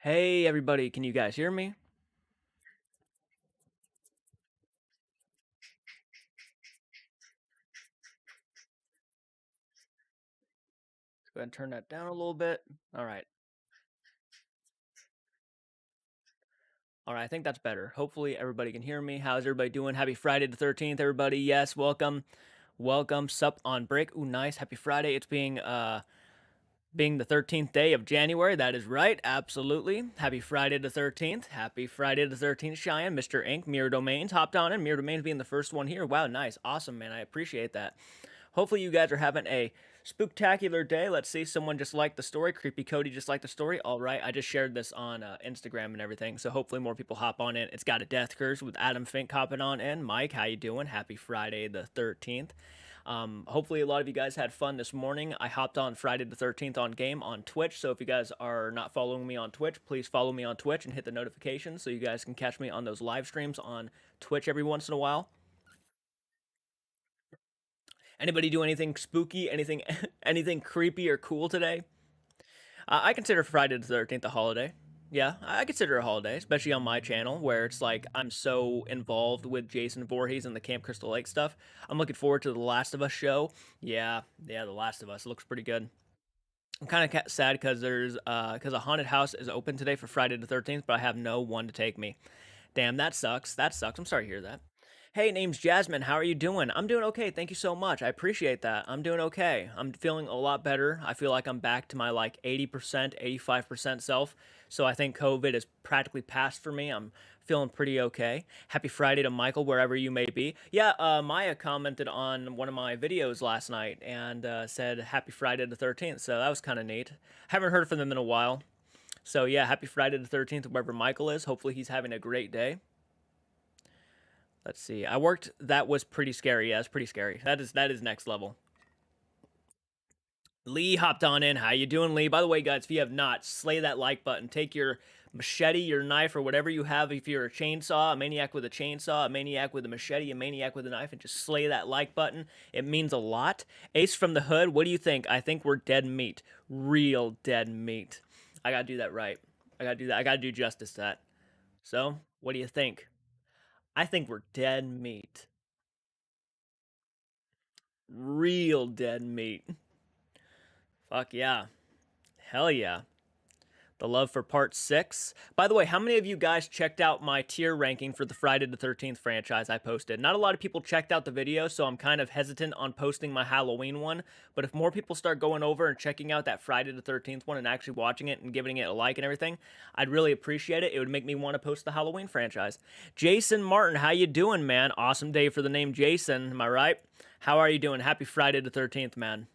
Hey everybody, can you guys hear me? Let's go ahead and turn that down a little bit. All right. All right, I think that's better. Hopefully everybody can hear me. How's everybody doing? Happy Friday the 13th, everybody. Yes, welcome. Welcome. Sup on break. Ooh, nice. Happy Friday. It's being the 13th day of January. That is right. Absolutely. Happy Friday the 13th. Happy Friday the 13th, Cheyenne. Mr. Ink, Mirror Domains hopped on in. Mirror Domains being the first one here. Wow, nice. Awesome, man. I appreciate that. Hopefully you guys are having a spooktacular day. Let's see. Someone just liked the story. Creepy Cody just liked the story. All right. I just shared this on Instagram and everything. So hopefully more people hop on in. It's got a death curse with Adam Fink hopping on in. Mike, how you doing? Happy Friday the 13th. Hopefully a lot of you guys had fun this morning. I hopped on Friday the 13th on game on Twitch. So if you guys are not following me on Twitch, please follow me on Twitch and hit the notifications so you guys can catch me on those live streams on Twitch every once in a while. Anybody do anything spooky, anything anything creepy or cool today? I consider Friday the 13th a holiday. Yeah, I consider it a holiday, especially on my channel where it's like I'm so involved with Jason Voorhees and the Camp Crystal Lake stuff. I'm looking forward to the Last of Us show. Yeah, The Last of Us looks pretty good. I'm kind of sad because a haunted house is open today for Friday the 13th, but I have no one to take me. Damn, that sucks. That sucks. I'm sorry to hear that. Hey, name's Jasmine. How are you doing? I'm doing okay. Thank you so much. I appreciate that. I'm doing okay. I'm feeling a lot better. I feel like I'm back to my like 80%, 85% self. So I think COVID is practically past for me. I'm feeling pretty okay. Happy Friday to Michael, wherever you may be. Yeah, Maya commented on one of my videos last night and said Happy Friday the 13th. So that was kind of neat. Haven't heard from them in a while. So yeah, happy Friday the 13th, wherever Michael is. Hopefully he's having a great day. Let's see. I worked. That was pretty scary. Yeah, it's pretty scary. That is next level. Lee hopped on in. How you doing, Lee? By the way, guys, if you have not, slay that like button. Take your machete, your knife, or whatever you have. If you're a chainsaw, a maniac with a chainsaw, a maniac with a machete, a maniac with a knife, and just slay that like button. It means a lot. Ace from the Hood, what do you think? I think we're dead meat. Real dead meat. I gotta do that right. I gotta do that. I gotta do justice to that. So, what do you think? I think we're dead meat. Real dead meat. Fuck yeah. Hell yeah. The love for part 6. By the way, how many of you guys checked out my tier ranking for the Friday the 13th franchise I posted? Not a lot of people checked out the video, so I'm kind of hesitant on posting my Halloween one. But if more people start going over and checking out that Friday the 13th one and actually watching it and giving it a like and everything, I'd really appreciate it. It would make me want to post the Halloween franchise. Jason Martin, how you doing, man? Awesome day for the name Jason, am I right? How are you doing? Happy Friday the 13th, man.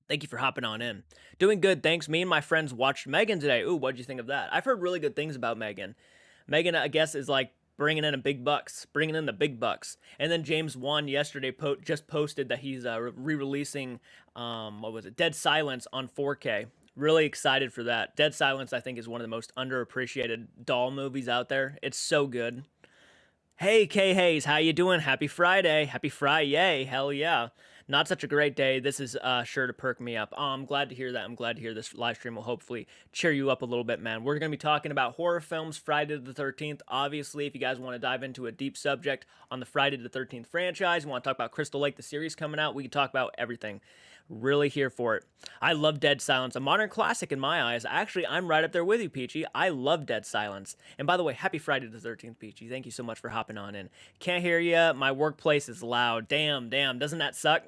Thank you for hopping on in. Doing good, thanks. Me and my friends watched Megan today. Ooh, what'd you think of that? I've heard really good things about Megan. Megan, I guess, is like bringing in bringing in the big bucks. And then James Wan yesterday just posted that he's re-releasing, what was it, Dead Silence on 4K. Really excited for that. Dead Silence, I think, is one of the most underappreciated doll movies out there. It's so good. Hey, K Hayes, how you doing? Happy Friday. Happy Friday. Hell yeah. Not such a great day. This is sure to perk me up. I'm glad to hear that. I'm glad to hear this live stream will hopefully cheer you up a little bit, man. We're going to be talking about horror films Friday the 13th. Obviously, if you guys want to dive into a deep subject on the Friday the 13th franchise, you want to talk about Crystal Lake, the series coming out, we can talk about everything. Really here for it. I love Dead Silence, a modern classic in my eyes. Actually, I'm right up there with you, Peachy. I love Dead Silence. And by the way, happy Friday the 13th, Peachy. Thank you so much for hopping on in. Can't hear you. My workplace is loud. Damn. Doesn't that suck?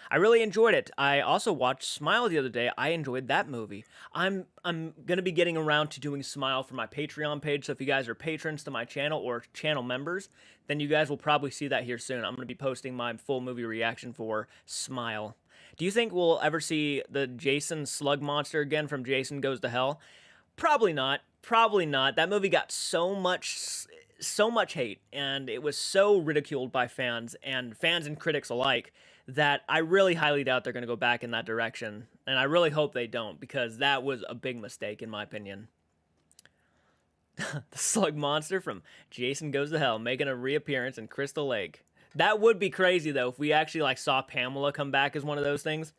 I really enjoyed it. I also watched Smile the other day. I enjoyed that movie. I'm gonna be getting around to doing Smile for my Patreon page. So if you guys are patrons to my channel or channel members, then you guys will probably see that here soon. I'm gonna be posting my full movie reaction for Smile. Do you think we'll ever see the Jason slug monster again from Jason Goes to Hell? Probably not. Probably not. That movie got so much hate, and it was so ridiculed by fans and critics alike that I really highly doubt they're going to go back in that direction. And I really hope they don't, because that was a big mistake in my opinion. The slug monster from Jason Goes to Hell making a reappearance in Crystal Lake. That would be crazy though if we actually like saw Pamela come back as one of those things.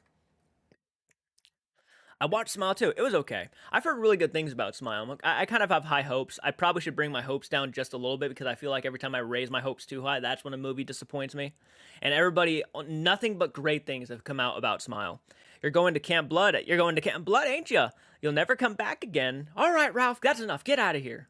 I watched Smile too. It was okay. I've heard really good things about Smile. I kind of have high hopes. I probably should bring my hopes down just a little bit because I feel like every time I raise my hopes too high, that's when a movie disappoints me. And everybody, nothing but great things have come out about Smile. You're going to Camp Blood. You're going to Camp Blood, ain't you? You'll never come back again. All right, Ralph, that's enough. Get out of here.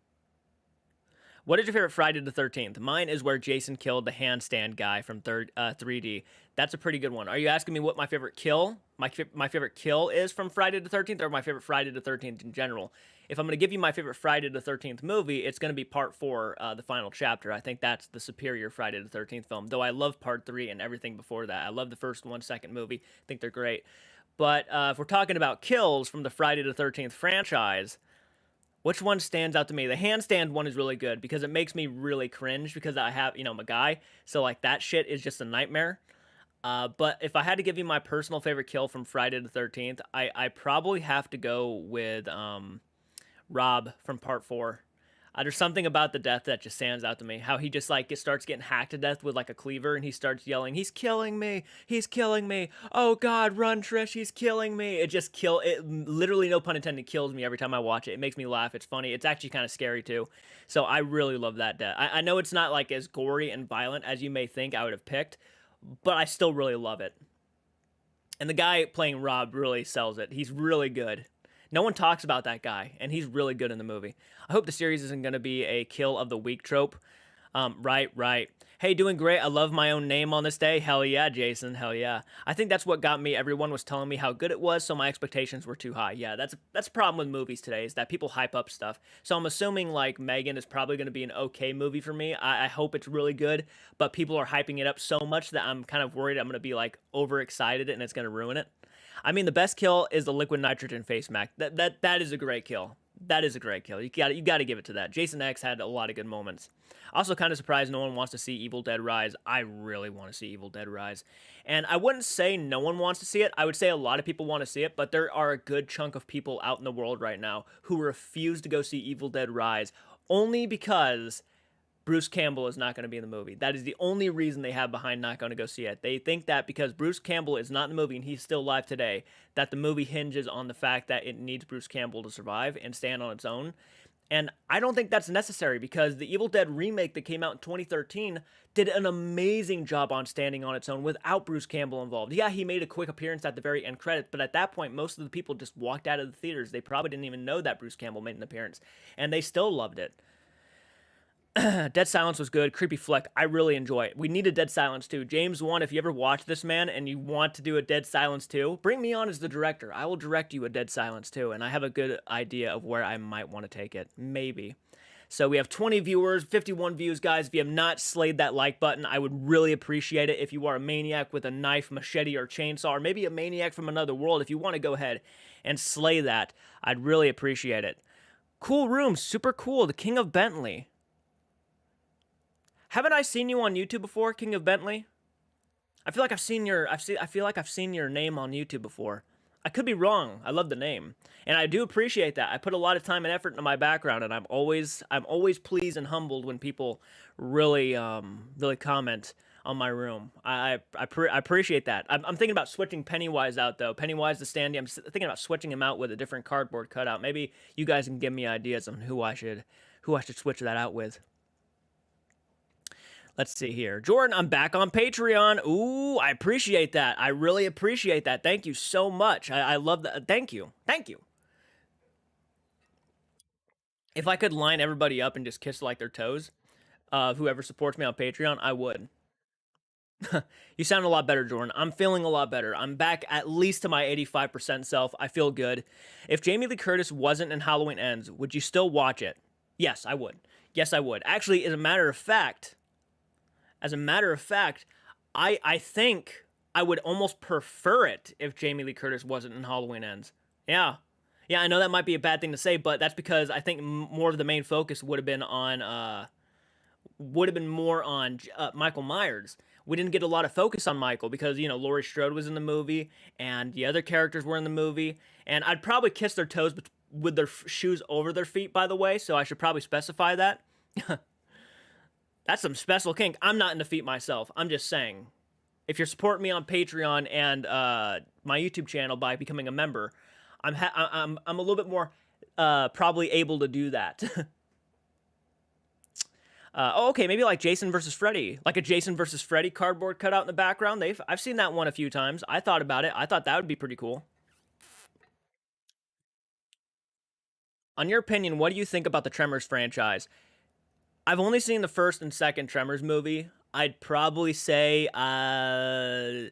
What is your favorite Friday the 13th? Mine is where Jason killed the handstand guy from 3D. That's a pretty good one. Are you asking me what my favorite kill? My favorite kill is from Friday the 13th, or my favorite Friday the 13th in general? If I'm going to give you my favorite Friday the 13th movie, it's going to be Part 4, the final chapter. I think that's the superior Friday the 13th film, though I love Part 3 and everything before that. I love the first one, second movie. I think they're great. But if we're talking about kills from the Friday the 13th franchise, which one stands out to me? The handstand one is really good because it makes me really cringe because I have, I'm a guy. So, like, that shit is just a nightmare. But if I had to give you my personal favorite kill from Friday the 13th, I probably have to go with Rob from Part 4. There's something about the death that just stands out to me. How he just like starts getting hacked to death with like a cleaver, and he starts yelling, "He's killing me! He's killing me! Oh God, run, Trish! He's killing me!" It literally, no pun intended, kills me every time I watch it. It makes me laugh. It's funny. It's actually kind of scary too. So I really love that death. I know it's not like as gory and violent as you may think I would have picked, but I still really love it. And the guy playing Rob really sells it. He's really good. No one talks about that guy, and he's really good in the movie. I hope the series isn't going to be a kill of the week trope. Right. Hey, doing great. I love my own name on this day. Hell yeah, Jason. Hell yeah. I think that's what got me. Everyone was telling me how good it was, so my expectations were too high. Yeah, that's a problem with movies today, is that people hype up stuff. So I'm assuming, like, Megan is probably going to be an okay movie for me. I hope it's really good, but people are hyping it up so much that I'm kind of worried I'm going to be, like, overexcited and it's going to ruin it. I mean, the best kill is the liquid nitrogen face mask. That is a great kill. That is a great kill. You got to give it to that. Jason X had a lot of good moments. Also, kind of surprised no one wants to see Evil Dead Rise. I really want to see Evil Dead Rise. And I wouldn't say no one wants to see it. I would say a lot of people want to see it, but there are a good chunk of people out in the world right now who refuse to go see Evil Dead Rise only because Bruce Campbell is not going to be in the movie. That is the only reason they have behind not going to go see it. They think that because Bruce Campbell is not in the movie and he's still alive today, that the movie hinges on the fact that it needs Bruce Campbell to survive and stand on its own. And I don't think that's necessary because the Evil Dead remake that came out in 2013 did an amazing job on standing on its own without Bruce Campbell involved. Yeah, he made a quick appearance at the very end credits, but at that point, most of the people just walked out of the theaters. They probably didn't even know that Bruce Campbell made an appearance, and they still loved it. Dead Silence was good. Creepy Flick, I really enjoy it. We need a Dead Silence 2. James 1, if you ever watch this, man, and you want to do a Dead Silence 2, bring me on as the director. I will direct you a Dead Silence 2, and I have a good idea of where I might want to take it. Maybe. So we have 20 viewers, 51 views, guys. If you have not slayed that like button, I would really appreciate it. If you are a maniac with a knife, machete, or chainsaw, or maybe a maniac from another world, if you want to go ahead and slay that, I'd really appreciate it. Cool room, super cool. The King of Bentley. Haven't I seen you on YouTube before, King of Bentley? I feel like I've seen your name on YouTube before. I could be wrong. I love the name, and I do appreciate that. I put a lot of time and effort into my background, and I'm always pleased and humbled when people really comment on my room. I appreciate that. I'm thinking about switching Pennywise out though. Pennywise the standee. I'm thinking about switching him out with a different cardboard cutout. Maybe you guys can give me ideas on who I should switch that out with. Let's see here. Jordan, I'm back on Patreon. Ooh, I appreciate that. I really appreciate that. Thank you so much. I love that. Thank you. Thank you. If I could line everybody up and just kiss like their toes, whoever supports me on Patreon, I would. You sound a lot better, Jordan. I'm feeling a lot better. I'm back at least to my 85% self. I feel good. If Jamie Lee Curtis wasn't in Halloween Ends, would you still watch it? Yes, I would. Yes, I would. Actually, as a matter of fact, I think I would almost prefer it if Jamie Lee Curtis wasn't in Halloween Ends. Yeah. Yeah, I know that might be a bad thing to say, but that's because I think more of the main focus would have been more on Michael Myers. We didn't get a lot of focus on Michael because, Laurie Strode was in the movie and the other characters were in the movie. And I'd probably kiss their toes with their shoes over their feet, by the way, so I should probably specify that. That's some special kink. I'm not in the feet myself. I'm just saying. If you're supporting me on Patreon and my YouTube channel by becoming a member, I'm a little bit more probably able to do that. Oh, okay, maybe like Jason versus Freddy, like a Jason versus Freddy cardboard cutout in the background. I've seen that one a few times. I thought about it. I thought that would be pretty cool. On your opinion, what do you think about the Tremors franchise? I've only seen the first and second Tremors movie. I'd probably say uh,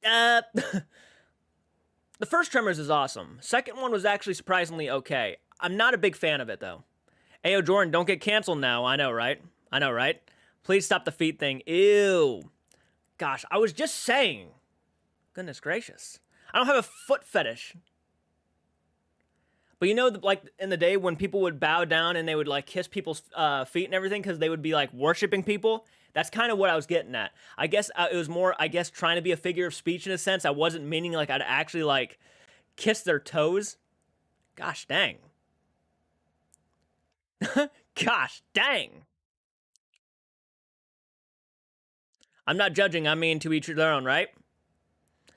uh the first Tremors is awesome. Second one was actually surprisingly okay. I'm not a big fan of it though. Ayo Jordan, don't get canceled now. I know, right? I know, right? Please stop the feet thing. Ew. Gosh, I was just saying. Goodness gracious. I don't have a foot fetish. But you know, like in the day when people would bow down and they would like kiss people's feet and everything because they would be like worshiping people. That's kind of what I was getting at. I guess it was more, I guess, trying to be a figure of speech in a sense. I wasn't meaning like I'd actually like kiss their toes. Gosh dang. Gosh dang. I'm not judging. I mean, to each their own, right?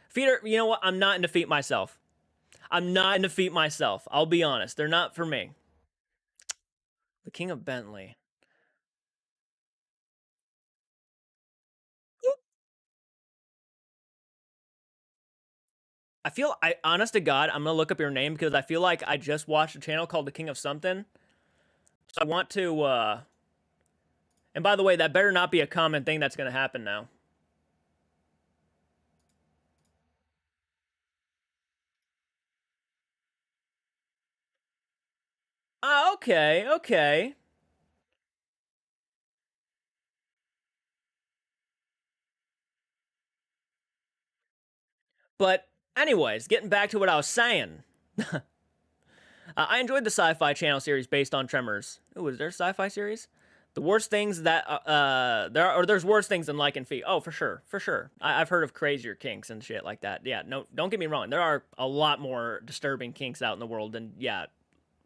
Feet are, you know what? I'm not into feet myself. I'm not into feet myself. I'll be honest. They're not for me. The King of Bentley. I feel, honest to God, I'm gonna look up your name because I feel like I just watched a channel called The King of Something. So I want to, and by the way, that better not be a common thing that's gonna happen now. Ah, okay, okay. But anyways, getting back to what I was saying. I enjoyed the Sci-Fi Channel series based on Tremors. Ooh, is there a Sci-Fi series? The worst things that there's worse things than liking feet. Oh, for sure, for sure. I've heard of crazier kinks and shit like that. Yeah, no, don't get me wrong. There are a lot more disturbing kinks out in the world than yeah,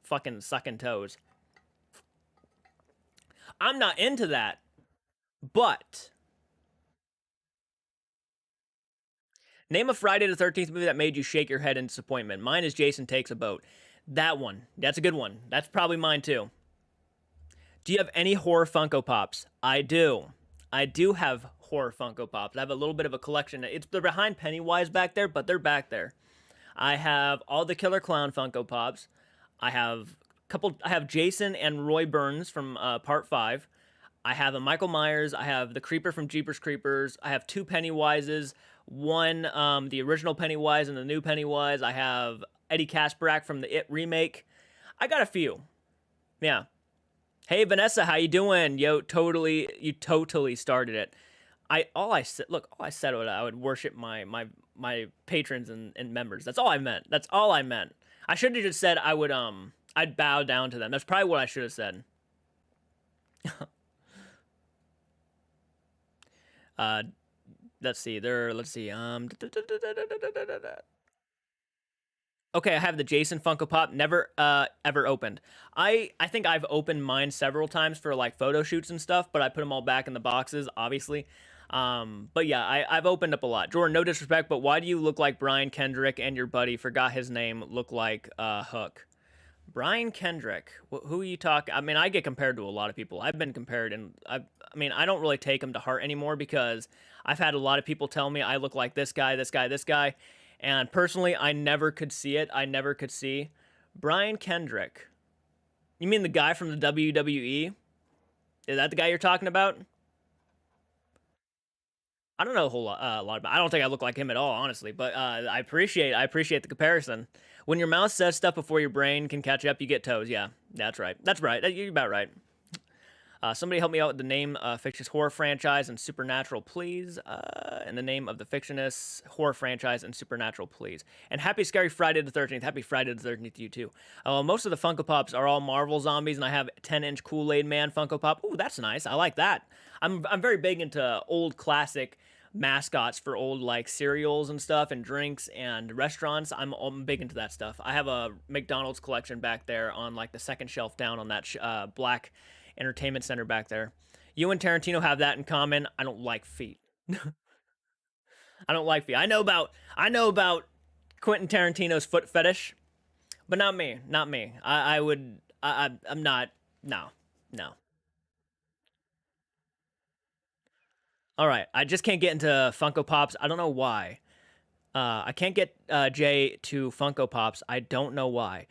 fucking sucking toes. I'm not into that, but name a Friday the 13th movie that made you shake your head in disappointment. Mine is Jason Takes a Boat. That one. That's a good one. That's probably mine too. Do you have any horror Funko Pops? I do. I do have horror Funko Pops. I have a little bit of a collection. They're behind Pennywise back there, but they're back there. I have all the Killer Clown Funko Pops. I have I have Jason and Roy Burns from Part 5. I have a Michael Myers. I have the Creeper from Jeepers Creepers. I have two Pennywises. One, the original Pennywise and the new Pennywise. I have Eddie Kaspbrak from the It remake. I got a few. Yeah. Hey Vanessa, how you doing? You totally started it. All I said was I would worship my patrons and members. That's all I meant. That's all I meant. I should have just said I'd bow down to them. That's probably what I should have said. Uh, let's see. Let's see. Okay, I have the Jason Funko Pop. Never ever opened. I think I've opened mine several times for like photo shoots and stuff, but I put them all back in the boxes, obviously. But yeah, I've opened up a lot. Jordan, no disrespect, but why do you look like Brian Kendrick and your buddy, forgot his name, look like Hook? Brian Kendrick. Who are you talking? I mean, I get compared to a lot of people. I've been compared, and I mean, I don't really take them to heart anymore because I've had a lot of people tell me I look like this guy, this guy, this guy, and personally, I never could see it. I never could see Brian Kendrick. You mean the guy from the WWE? Is that the guy you're talking about? I don't know a lot about. I don't think I look like him at all, honestly. But I appreciate the comparison. When your mouth says stuff before your brain can catch up, you get toes. Yeah, that's right. That's right. You're about right. Somebody help me out with the name fictitious horror franchise and supernatural, please. And the name of the fictitious horror franchise and supernatural, please. And happy scary Friday the 13th. Happy Friday the 13th to you too. Most of the Funko Pops are all Marvel zombies, and I have 10-inch Kool-Aid Man Funko Pop. Ooh, that's nice. I like that. I'm very big into old classic mascots for old like cereals and stuff and drinks and restaurants. I'm big into that stuff. I have a McDonald's collection back there on like the second shelf down on that black entertainment center back there. You and Tarantino have that in common. I don't like feet. I don't like feet. I know about Quentin Tarantino's foot fetish, but not me. Not me. I would. I'm not. No. No. All right. I just can't get into Funko Pops. I don't know why. I can't get Jay to Funko Pops. I don't know why.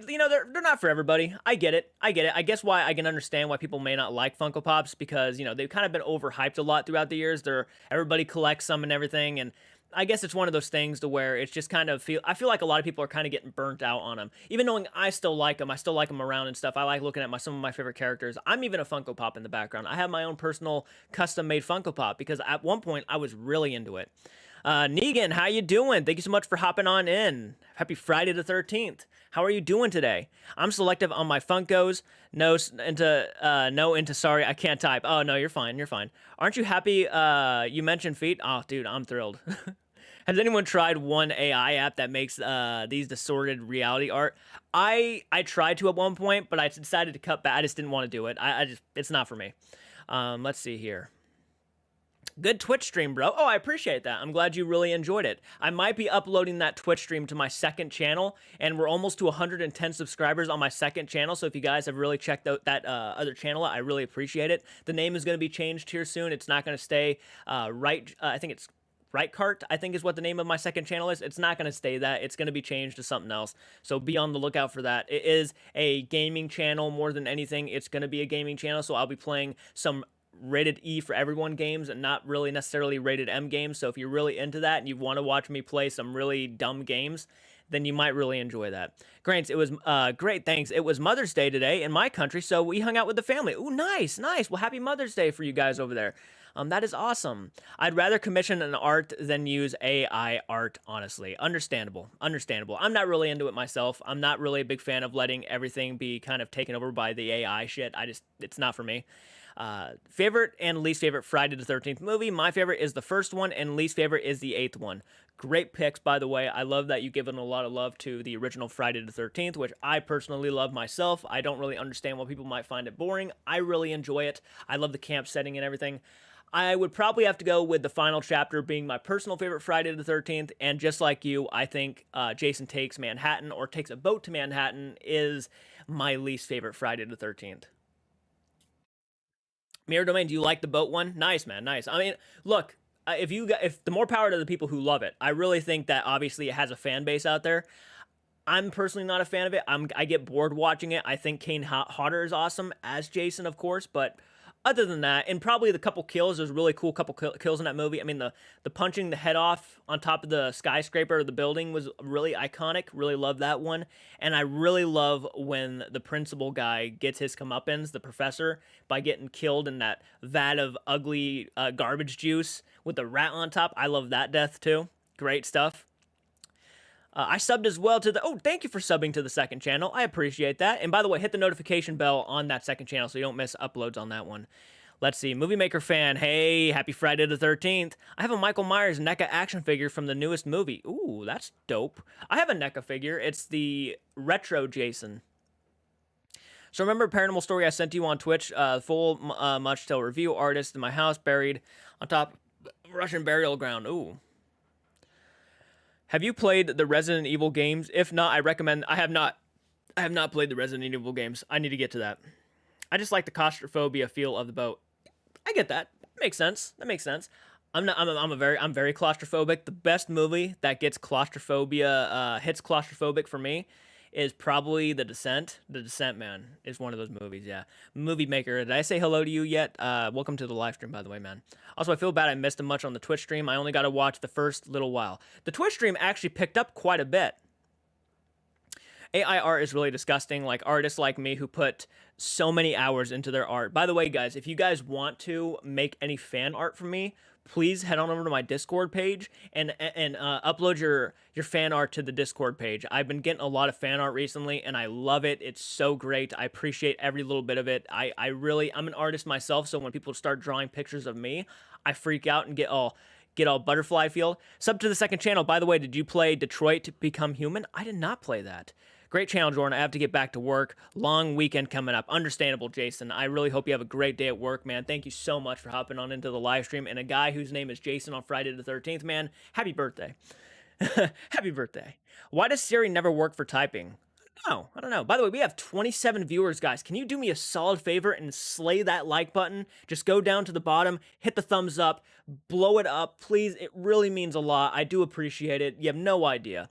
They're not for everybody. I get it. I get it. I guess why I can understand why people may not like Funko Pops because they've kind of been overhyped a lot throughout the years. Everybody collects them and everything, and I guess it's one of those things to where it's just kind of I feel like a lot of people are kind of getting burnt out on them. Even knowing I still like them, I still like them around and stuff. I like looking at some of my favorite characters. I'm even a Funko Pop in the background. I have my own personal custom made Funko Pop because at one point I was really into it. Negan, how you doing? Thank you so much for hopping on in. Happy Friday the 13th. How are you doing today? I'm selective on my Funkos. No into sorry, I can't type. Oh, no, you're fine. You're fine. Aren't you happy you mentioned feet? Oh, dude, I'm thrilled. Has anyone tried one AI app that makes these distorted reality art? I tried to at one point, but I decided to cut back. I just didn't want to do it. It's not for me. Let's see here. Good Twitch stream, bro. Oh, I appreciate that. I'm glad you really enjoyed it. I might be uploading that Twitch stream to my second channel, and we're almost to 110 subscribers on my second channel, so if you guys have really checked out that other channel, I really appreciate it. The name is going to be changed here soon. It's not going to stay I think it's FRIGHT, I think is what the name of my second channel is. It's not going to stay that. It's going to be changed to something else. So be on the lookout for that. It is a gaming channel more than anything. It's going to be a gaming channel, so I'll be playing some rated E for everyone games and not really necessarily rated M games. So if you're really into that and you want to watch me play some really dumb games, then you might really enjoy that. Grants, it was great, thanks. It was Mother's Day today in my country, so we hung out with the family. Ooh, nice, nice. Well, happy Mother's Day for you guys over there. That is awesome. I'd rather commission an art than use AI art, honestly. Understandable. Understandable. I'm not really into it myself. I'm not really a big fan of letting everything be kind of taken over by the AI shit. It's not for me. Favorite and least favorite Friday the 13th movie. My favorite is the first one, and least favorite is the 8th one. Great picks, by the way. I love that you've given a lot of love to the original Friday the 13th, which I personally love myself. I don't really understand why people might find it boring. I really enjoy it. I love the camp setting and everything. I would probably have to go with the final chapter being my personal favorite Friday the 13th, and just like you, I think Jason Takes Manhattan or Takes a Boat to Manhattan is my least favorite Friday the 13th. Mirror Domain, do you like the boat one? Nice, man, nice. I mean, look, if the more power to the people who love it. I really think that obviously it has a fan base out there. I'm personally not a fan of it. I get bored watching it. I think Kane Hodder is awesome as Jason, of course, but other than that, and probably the couple kills, there's really cool couple kills in that movie. I mean, the punching the head off on top of the skyscraper or the building was really iconic. Really love that one. And I really love when the principal guy gets his comeuppance, the professor, by getting killed in that vat of ugly garbage juice with the rat on top. I love that death too. Great stuff. I subbed as well to the... Oh, thank you for subbing to the second channel. I appreciate that. And by the way, hit the notification bell on that second channel so you don't miss uploads on that one. Let's see. Movie Maker fan. Hey, happy Friday the 13th. I have a Michael Myers NECA action figure from the newest movie. Ooh, that's dope. I have a NECA figure. It's the retro Jason. So remember Paranormal Story I sent to you on Twitch? Full Much Tale review artist in my house buried on top Russian burial ground. Ooh. Have you played the Resident Evil games? If not, I recommend... I have not played the Resident Evil games. I need to get to that. I just like the claustrophobia feel of the boat. I get that. Makes sense. That makes sense. I'm very claustrophobic. The best movie that gets claustrophobia, hits claustrophobic for me is probably The Descent. The Descent, man, is one of those movies, yeah. Movie Maker, did I say hello to you yet? Welcome to the live stream, by the way, man. Also, I feel bad I missed much on the Twitch stream. I only got to watch the first little while. The Twitch stream actually picked up quite a bit. AI art is really disgusting, like artists like me who put so many hours into their art. By the way, guys, if you guys want to make any fan art for me, please head on over to my Discord page and upload your fan art to the Discord page. I've been getting a lot of fan art recently, and I love it. It's so great. I appreciate every little bit of it. I'm an artist myself, so when people start drawing pictures of me, I freak out and get all butterfly feel. Sub to the second channel. By the way, did you play Detroit Become Human? I did not play that. Great channel, Jordan. I have to get back to work. Long weekend coming up. Understandable, Jason. I really hope you have a great day at work, man. Thank you so much for hopping on into the live stream. And a guy whose name is Jason on Friday the 13th, man, happy birthday. Happy birthday. Why does Siri never work for typing? No, I don't know. By the way, we have 27 viewers, guys. Can you do me a solid favor and slay that like button? Just go down to the bottom, hit the thumbs up, blow it up, please. It really means a lot. I do appreciate it. You have no idea.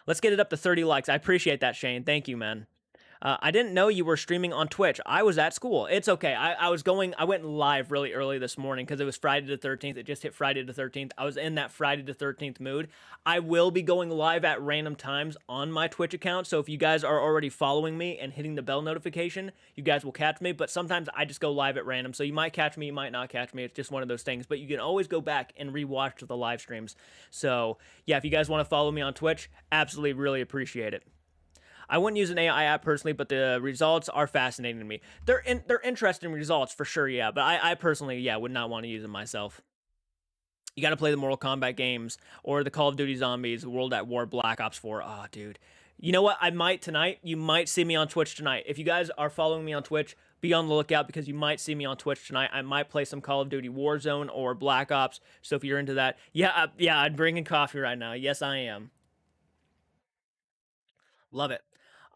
Let's get it up to 30 likes. I appreciate that, Shane. Thank you, man. I didn't know you were streaming on Twitch. I was at school. It's okay. I went live really early this morning because it was Friday the 13th. It just hit Friday the 13th. I was in that Friday the 13th mood. I will be going live at random times on my Twitch account. So if you guys are already following me and hitting the bell notification, you guys will catch me. But sometimes I just go live at random. So you might catch me, you might not catch me. It's just one of those things. But you can always go back and rewatch the live streams. So yeah, if you guys want to follow me on Twitch, absolutely really appreciate it. I wouldn't use an AI app personally, but the results are fascinating to me. They're interesting results for sure, yeah. But I personally, yeah, would not want to use them myself. You got to play the Mortal Kombat games or the Call of Duty Zombies, World at War, Black Ops 4. Oh, dude. You know what? I might tonight. You might see me on Twitch tonight. If you guys are following me on Twitch, be on the lookout because you might see me on Twitch tonight. I might play some Call of Duty Warzone or Black Ops. So if you're into that, yeah, I'm bringing coffee right now. Yes, I am. Love it.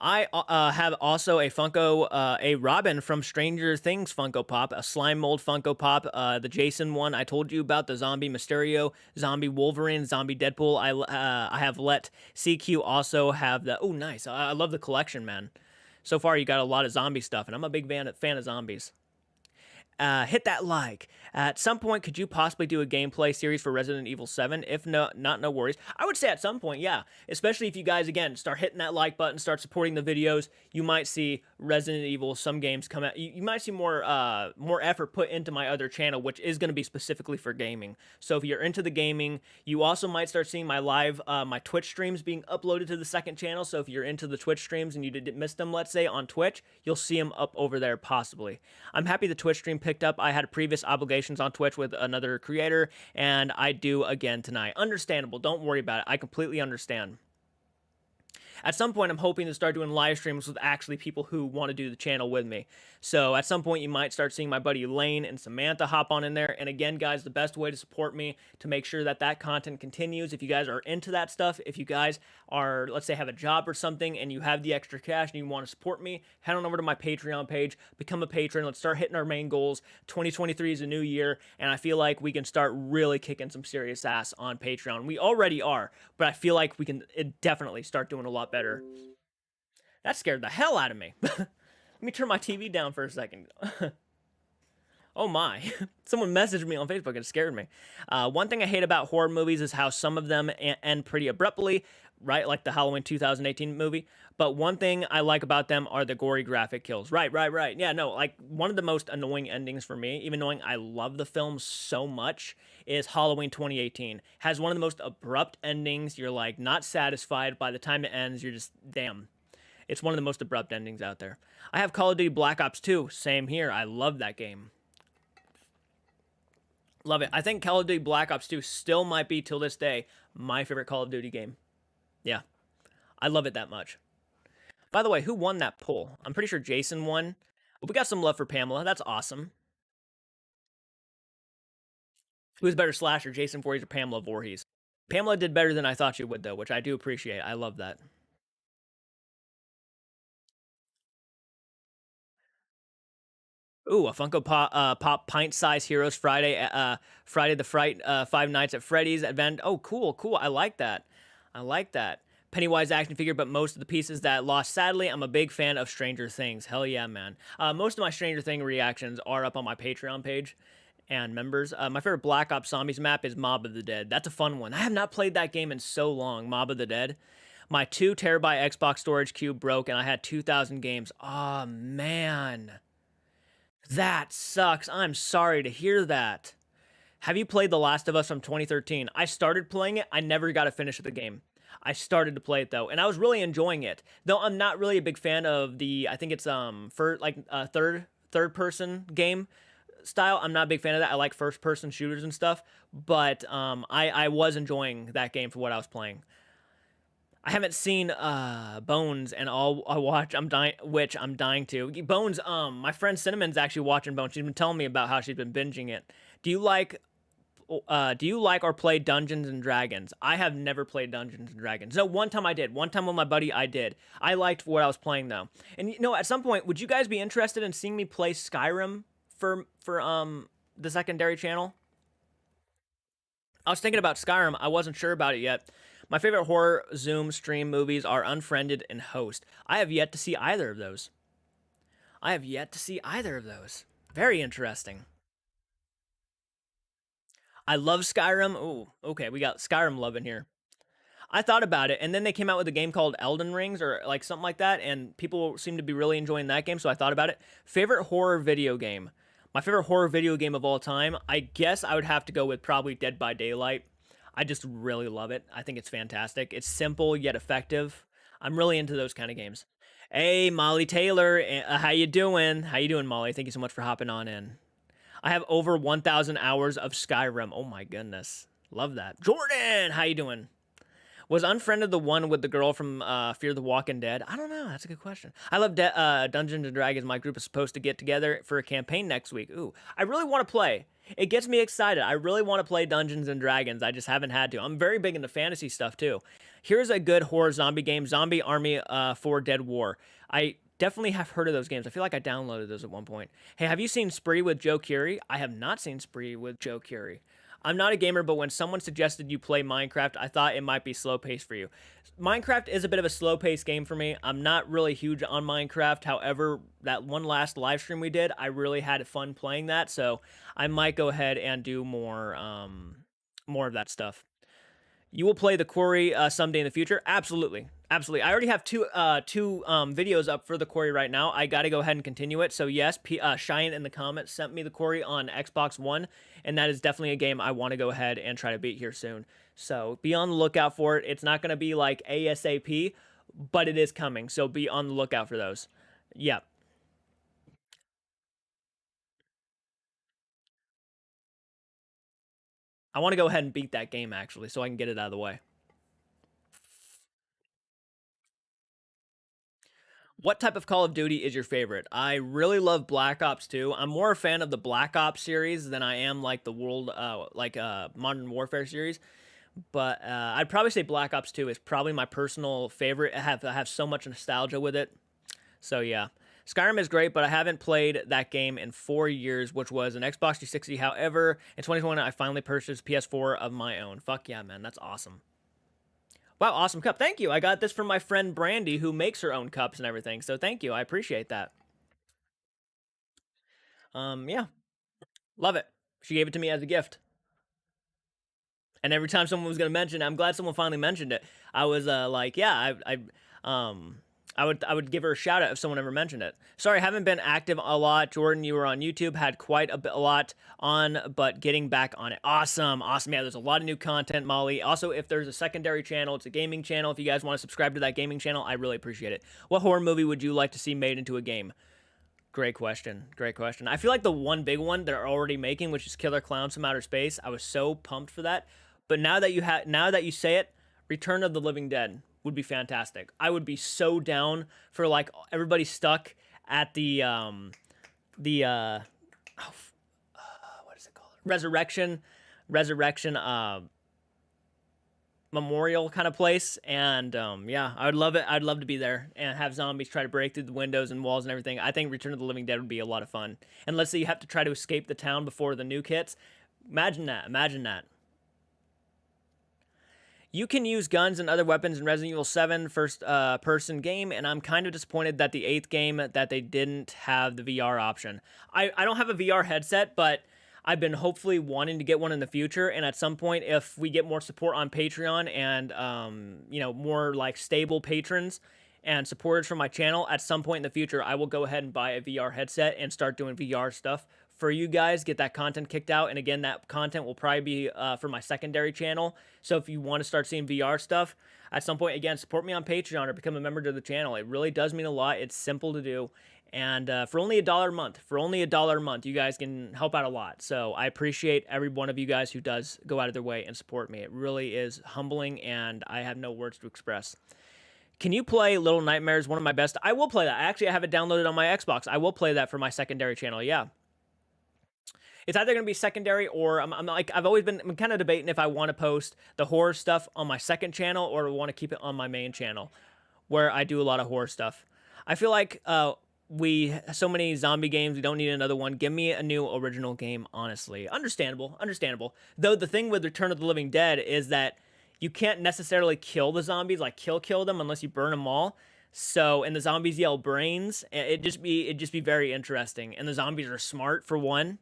I have also a Funko, a Robin from Stranger Things Funko Pop, a slime mold Funko Pop, the Jason one I told you about, the Zombie Mysterio, Zombie Wolverine, Zombie Deadpool. I have let CQ also have the. Oh, nice. I love the collection, man. So far, you got a lot of zombie stuff, and I'm a big fan of zombies. Hit that like. At some point, could you possibly do a gameplay series for Resident Evil 7? If no, no worries. I would say at some point, yeah. Especially if you guys, again, start hitting that like button, start supporting the videos, you might see Resident Evil, some games come out. You might see more effort put into my other channel, which is going to be specifically for gaming. So if you're into the gaming, you also might start seeing my my Twitch streams being uploaded to the second channel. So if you're into the Twitch streams and you did miss them, let's say, on Twitch, you'll see them up over there possibly. I'm happy the Twitch stream picked up. I had previous obligations on Twitch with another creator, and I do again tonight. Understandable. Don't worry about it. I completely understand. At some point, I'm hoping to start doing live streams with actually people who want to do the channel with me. So at some point, you might start seeing my buddy Lane and Samantha hop on in there. And again, guys, the best way to support me to make sure that that content continues, if you guys are into that stuff, if you guys are, let's say, have a job or something and you have the extra cash and you want to support me, head on over to my Patreon page, become a patron. Let's start hitting our main goals. 2023 is a new year, and I feel like we can start really kicking some serious ass on Patreon. We already are, but I feel like we can definitely start doing a lot better. That scared the hell out of me. Let me turn my TV down for a second. Oh my. Someone messaged me on Facebook. It scared me. One thing I hate about horror movies is how some of them end pretty abruptly, right? Like the Halloween 2018 movie. But one thing I like about them are the gory graphic kills. Right. Yeah, no, like one of the most annoying endings for me, even knowing I love the film so much, is Halloween 2018. Has one of the most abrupt endings. You're like not satisfied. By the time it ends, you're just, damn. It's one of the most abrupt endings out there. I have Call of Duty Black Ops 2. Same here. I love that game. Love it. I think Call of Duty Black Ops 2 still might be, till this day, my favorite Call of Duty game. Yeah. I love it that much. By the way, who won that poll? I'm pretty sure Jason won. But we got some love for Pamela. That's awesome. Who's better slasher, Jason Voorhees or Pamela Voorhees? Pamela did better than I thought she would, though, which I do appreciate. I love that. Ooh, a Funko Pop pint-sized Heroes Friday, Friday the Fright, Five Nights at Freddy's event. Oh, cool. I like that. Pennywise action figure, but most of the pieces that lost. Sadly, I'm a big fan of Stranger Things. Hell yeah, man. Most of my Stranger Thing reactions are up on my Patreon page and members. My favorite Black Ops Zombies map is Mob of the Dead. That's a fun one. I have not played that game in so long, Mob of the Dead. My 2 terabyte Xbox storage cube broke, and I had 2,000 games. Oh, man. That sucks. I'm sorry to hear that. Have you played The Last of Us from 2013? I started playing it. I never got to finish the game. I started to play it though, and I was really enjoying it. Though I'm not really a big fan of the, I think it's third person game style. I'm not a big fan of that. I like first person shooters and stuff. But I was enjoying that game for what I was playing. I haven't seen Bones, and I watch. I'm dying to. Bones. My friend Cinnamon's actually watching Bones. She's been telling me about how she's been binging it. Do you like do you like or play Dungeons and Dragons? I have never played Dungeons and Dragons. No, one time I did. One time with my buddy, I did. I liked what I was playing though. And you know, at some point, would you guys be interested in seeing me play Skyrim for the secondary channel? I was thinking about Skyrim. I wasn't sure about it yet. My favorite horror Zoom stream movies are Unfriended and Host. I have yet to see either of those. I have yet to see either of those. Very interesting. I love Skyrim. Ooh, okay, we got Skyrim love in here. I thought about it, and then they came out with a game called Elden Rings or like something like that, and people seem to be really enjoying that game. So I thought about it. Favorite horror video game. My favorite horror video game of all time. I guess I would have to go with probably Dead by Daylight. I just really love it. I think it's fantastic. It's simple yet effective. I'm really into those kind of games. Hey, Molly Taylor, how you doing? How you doing, Molly? Thank you so much for hopping on in. I have over 1,000 hours of Skyrim. Oh my goodness, love that. Jordan, how you doing? Was Unfriended the one with the girl from Fear the Walking Dead? I don't know. That's a good question. I love Dungeons and Dragons. My group is supposed to get together for a campaign next week. Ooh, I really want to play. It gets me excited. I really want to play Dungeons and Dragons. I just haven't had to. I'm very big into fantasy stuff too. Here's a good horror zombie game, Zombie Army 4 Dead War. I definitely have heard of those games. I feel like I downloaded those at one point. Hey, have you seen Spree with Joe Curie? I have not seen Spree with Joe Curie. I'm not a gamer, but when someone suggested you play Minecraft, I thought it might be slow paced for you. Minecraft is a bit of a slow paced game for me. I'm not really huge on Minecraft. However, that one last live stream we did, I really had fun playing that. So I might go ahead and do more of that stuff. You will play the quarry someday in the future. Absolutely, absolutely. I already have two videos up for the quarry right now. I got to go ahead and continue it. So yes, Cheyenne in the comments sent me the quarry on Xbox One, and that is definitely a game I want to go ahead and try to beat here soon. So be on the lookout for it. It's not going to be like ASAP, but it is coming. So be on the lookout for those. Yeah, I want to go ahead and beat that game actually, so I can get it out of the way. What type of Call of Duty is your favorite? I really love Black Ops 2. I'm more a fan of the Black Ops series than I am like the World, Modern Warfare series. But I'd probably say Black Ops 2 is probably my personal favorite. I have so much nostalgia with it. So yeah, Skyrim is great, but I haven't played that game in 4 years, which was an Xbox 360. However, in 2020, I finally purchased PS4 of my own. Fuck yeah, man, that's awesome. Wow, awesome cup. Thank you. I got this from my friend Brandy, who makes her own cups and everything. So thank you. I appreciate that. Yeah, love it. She gave it to me as a gift. And every time someone was gonna mention it, I'm glad someone finally mentioned it. I was like, yeah, I would give her a shout out if someone ever mentioned it. Sorry, I haven't been active a lot. Jordan, you were on YouTube, had quite a lot on, but getting back on it. Awesome, awesome. Yeah, there's a lot of new content, Molly. Also, if there's a secondary channel, it's a gaming channel. If you guys want to subscribe to that gaming channel, I really appreciate it. What horror movie would you like to see made into a game? Great question. Great question. I feel like the one big one they're already making, which is Killer Clowns from Outer Space. I was so pumped for that. But now that you say it, Return of the Living Dead would be fantastic. I would be so down for like everybody stuck at the what is it called? Resurrection memorial kind of place. And yeah, I would love it. I'd love to be there and have zombies try to break through the windows and walls and everything. I think Return of the Living Dead would be a lot of fun. And let's say you have to try to escape the town before the nuke hits. Imagine that. Imagine that. You can use guns and other weapons in Resident Evil 7 first person game, and I'm kind of disappointed that the 8th game that they didn't have the VR option. I don't have a VR headset, but I've been hopefully wanting to get one in the future, and at some point, if we get more support on Patreon and more like stable patrons and supporters from my channel, at some point in the future, I will go ahead and buy a VR headset and start doing VR stuff for you guys, get that content kicked out. And again, that content will probably be for my secondary channel. So if you want to start seeing VR stuff, at some point, again, support me on Patreon or become a member to the channel. It really does mean a lot. It's simple to do. And for only $1 a month, you guys can help out a lot. So I appreciate every one of you guys who does go out of their way and support me. It really is humbling, and I have no words to express. Can you play Little Nightmares? One of my best. I will play that. Actually, I have it downloaded on my Xbox. I will play that for my secondary channel. Yeah. It's either going to be secondary or I'm kind of debating if I want to post the horror stuff on my second channel or want to keep it on my main channel where I do a lot of horror stuff. I feel like so many zombie games, we don't need another one. Give me a new original game, honestly. Understandable. Though the thing with Return of the Living Dead is that you can't necessarily kill the zombies, like kill them unless you burn them all. So, and the zombies yell brains. It'd just be very interesting. And the zombies are smart for one.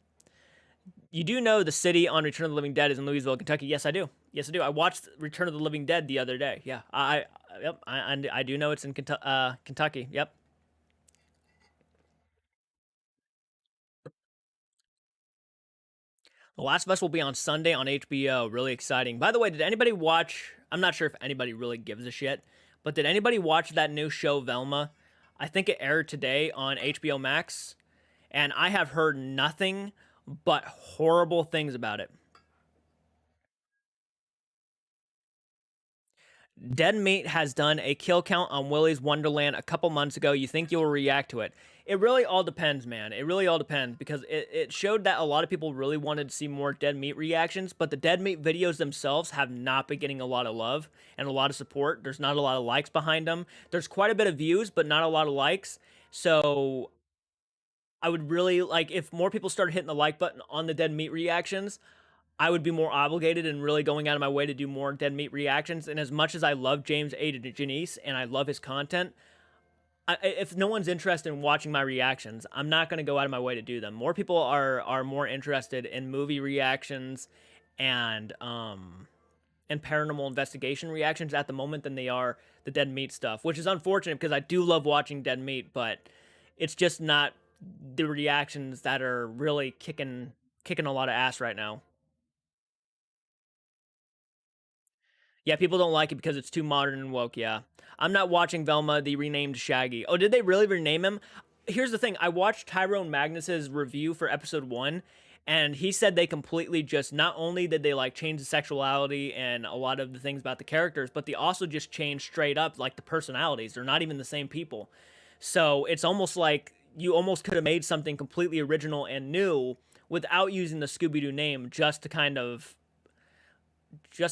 You do know the city on Return of the Living Dead is in Louisville, Kentucky. Yes, I do. I watched Return of the Living Dead the other day. Yeah, I do know it's in Kentucky. Yep. The Last of Us will be on Sunday on HBO. Really exciting. By the way, did anybody watch? I'm not sure if anybody really gives a shit, but did anybody watch that new show Velma? I think it aired today on HBO Max, and I have heard nothing but horrible things about it. Dead Meat has done a kill count on Willy's Wonderland a couple months ago. You think you'll react to it? It really all depends, man. It really all depends because it showed that a lot of people really wanted to see more Dead Meat reactions, but the Dead Meat videos themselves have not been getting a lot of love and a lot of support. There's not a lot of likes behind them. There's quite a bit of views, but not a lot of likes. So I would really like if more people started hitting the like button on the Dead Meat reactions. I would be more obligated and really going out of my way to do more Dead Meat reactions. And as much as I love James A. Janice and I love his content, if no one's interested in watching my reactions, I'm not going to go out of my way to do them. More people are more interested in movie reactions and paranormal investigation reactions at the moment than they are the Dead Meat stuff, which is unfortunate because I do love watching Dead Meat, but it's just not the reactions that are really kicking a lot of ass right now. Yeah, people don't like it because it's too modern and woke, yeah. I'm not watching Velma, the renamed Shaggy. Oh, did they really rename him? Here's the thing. I watched Tyrone Magnus's review for episode 1, and he said they completely just, not only did they, like, change the sexuality and a lot of the things about the characters, but they also just changed straight up, like, the personalities. They're not even the same people. So it's almost like you almost could have made something completely original and new without using the Scooby-Doo name just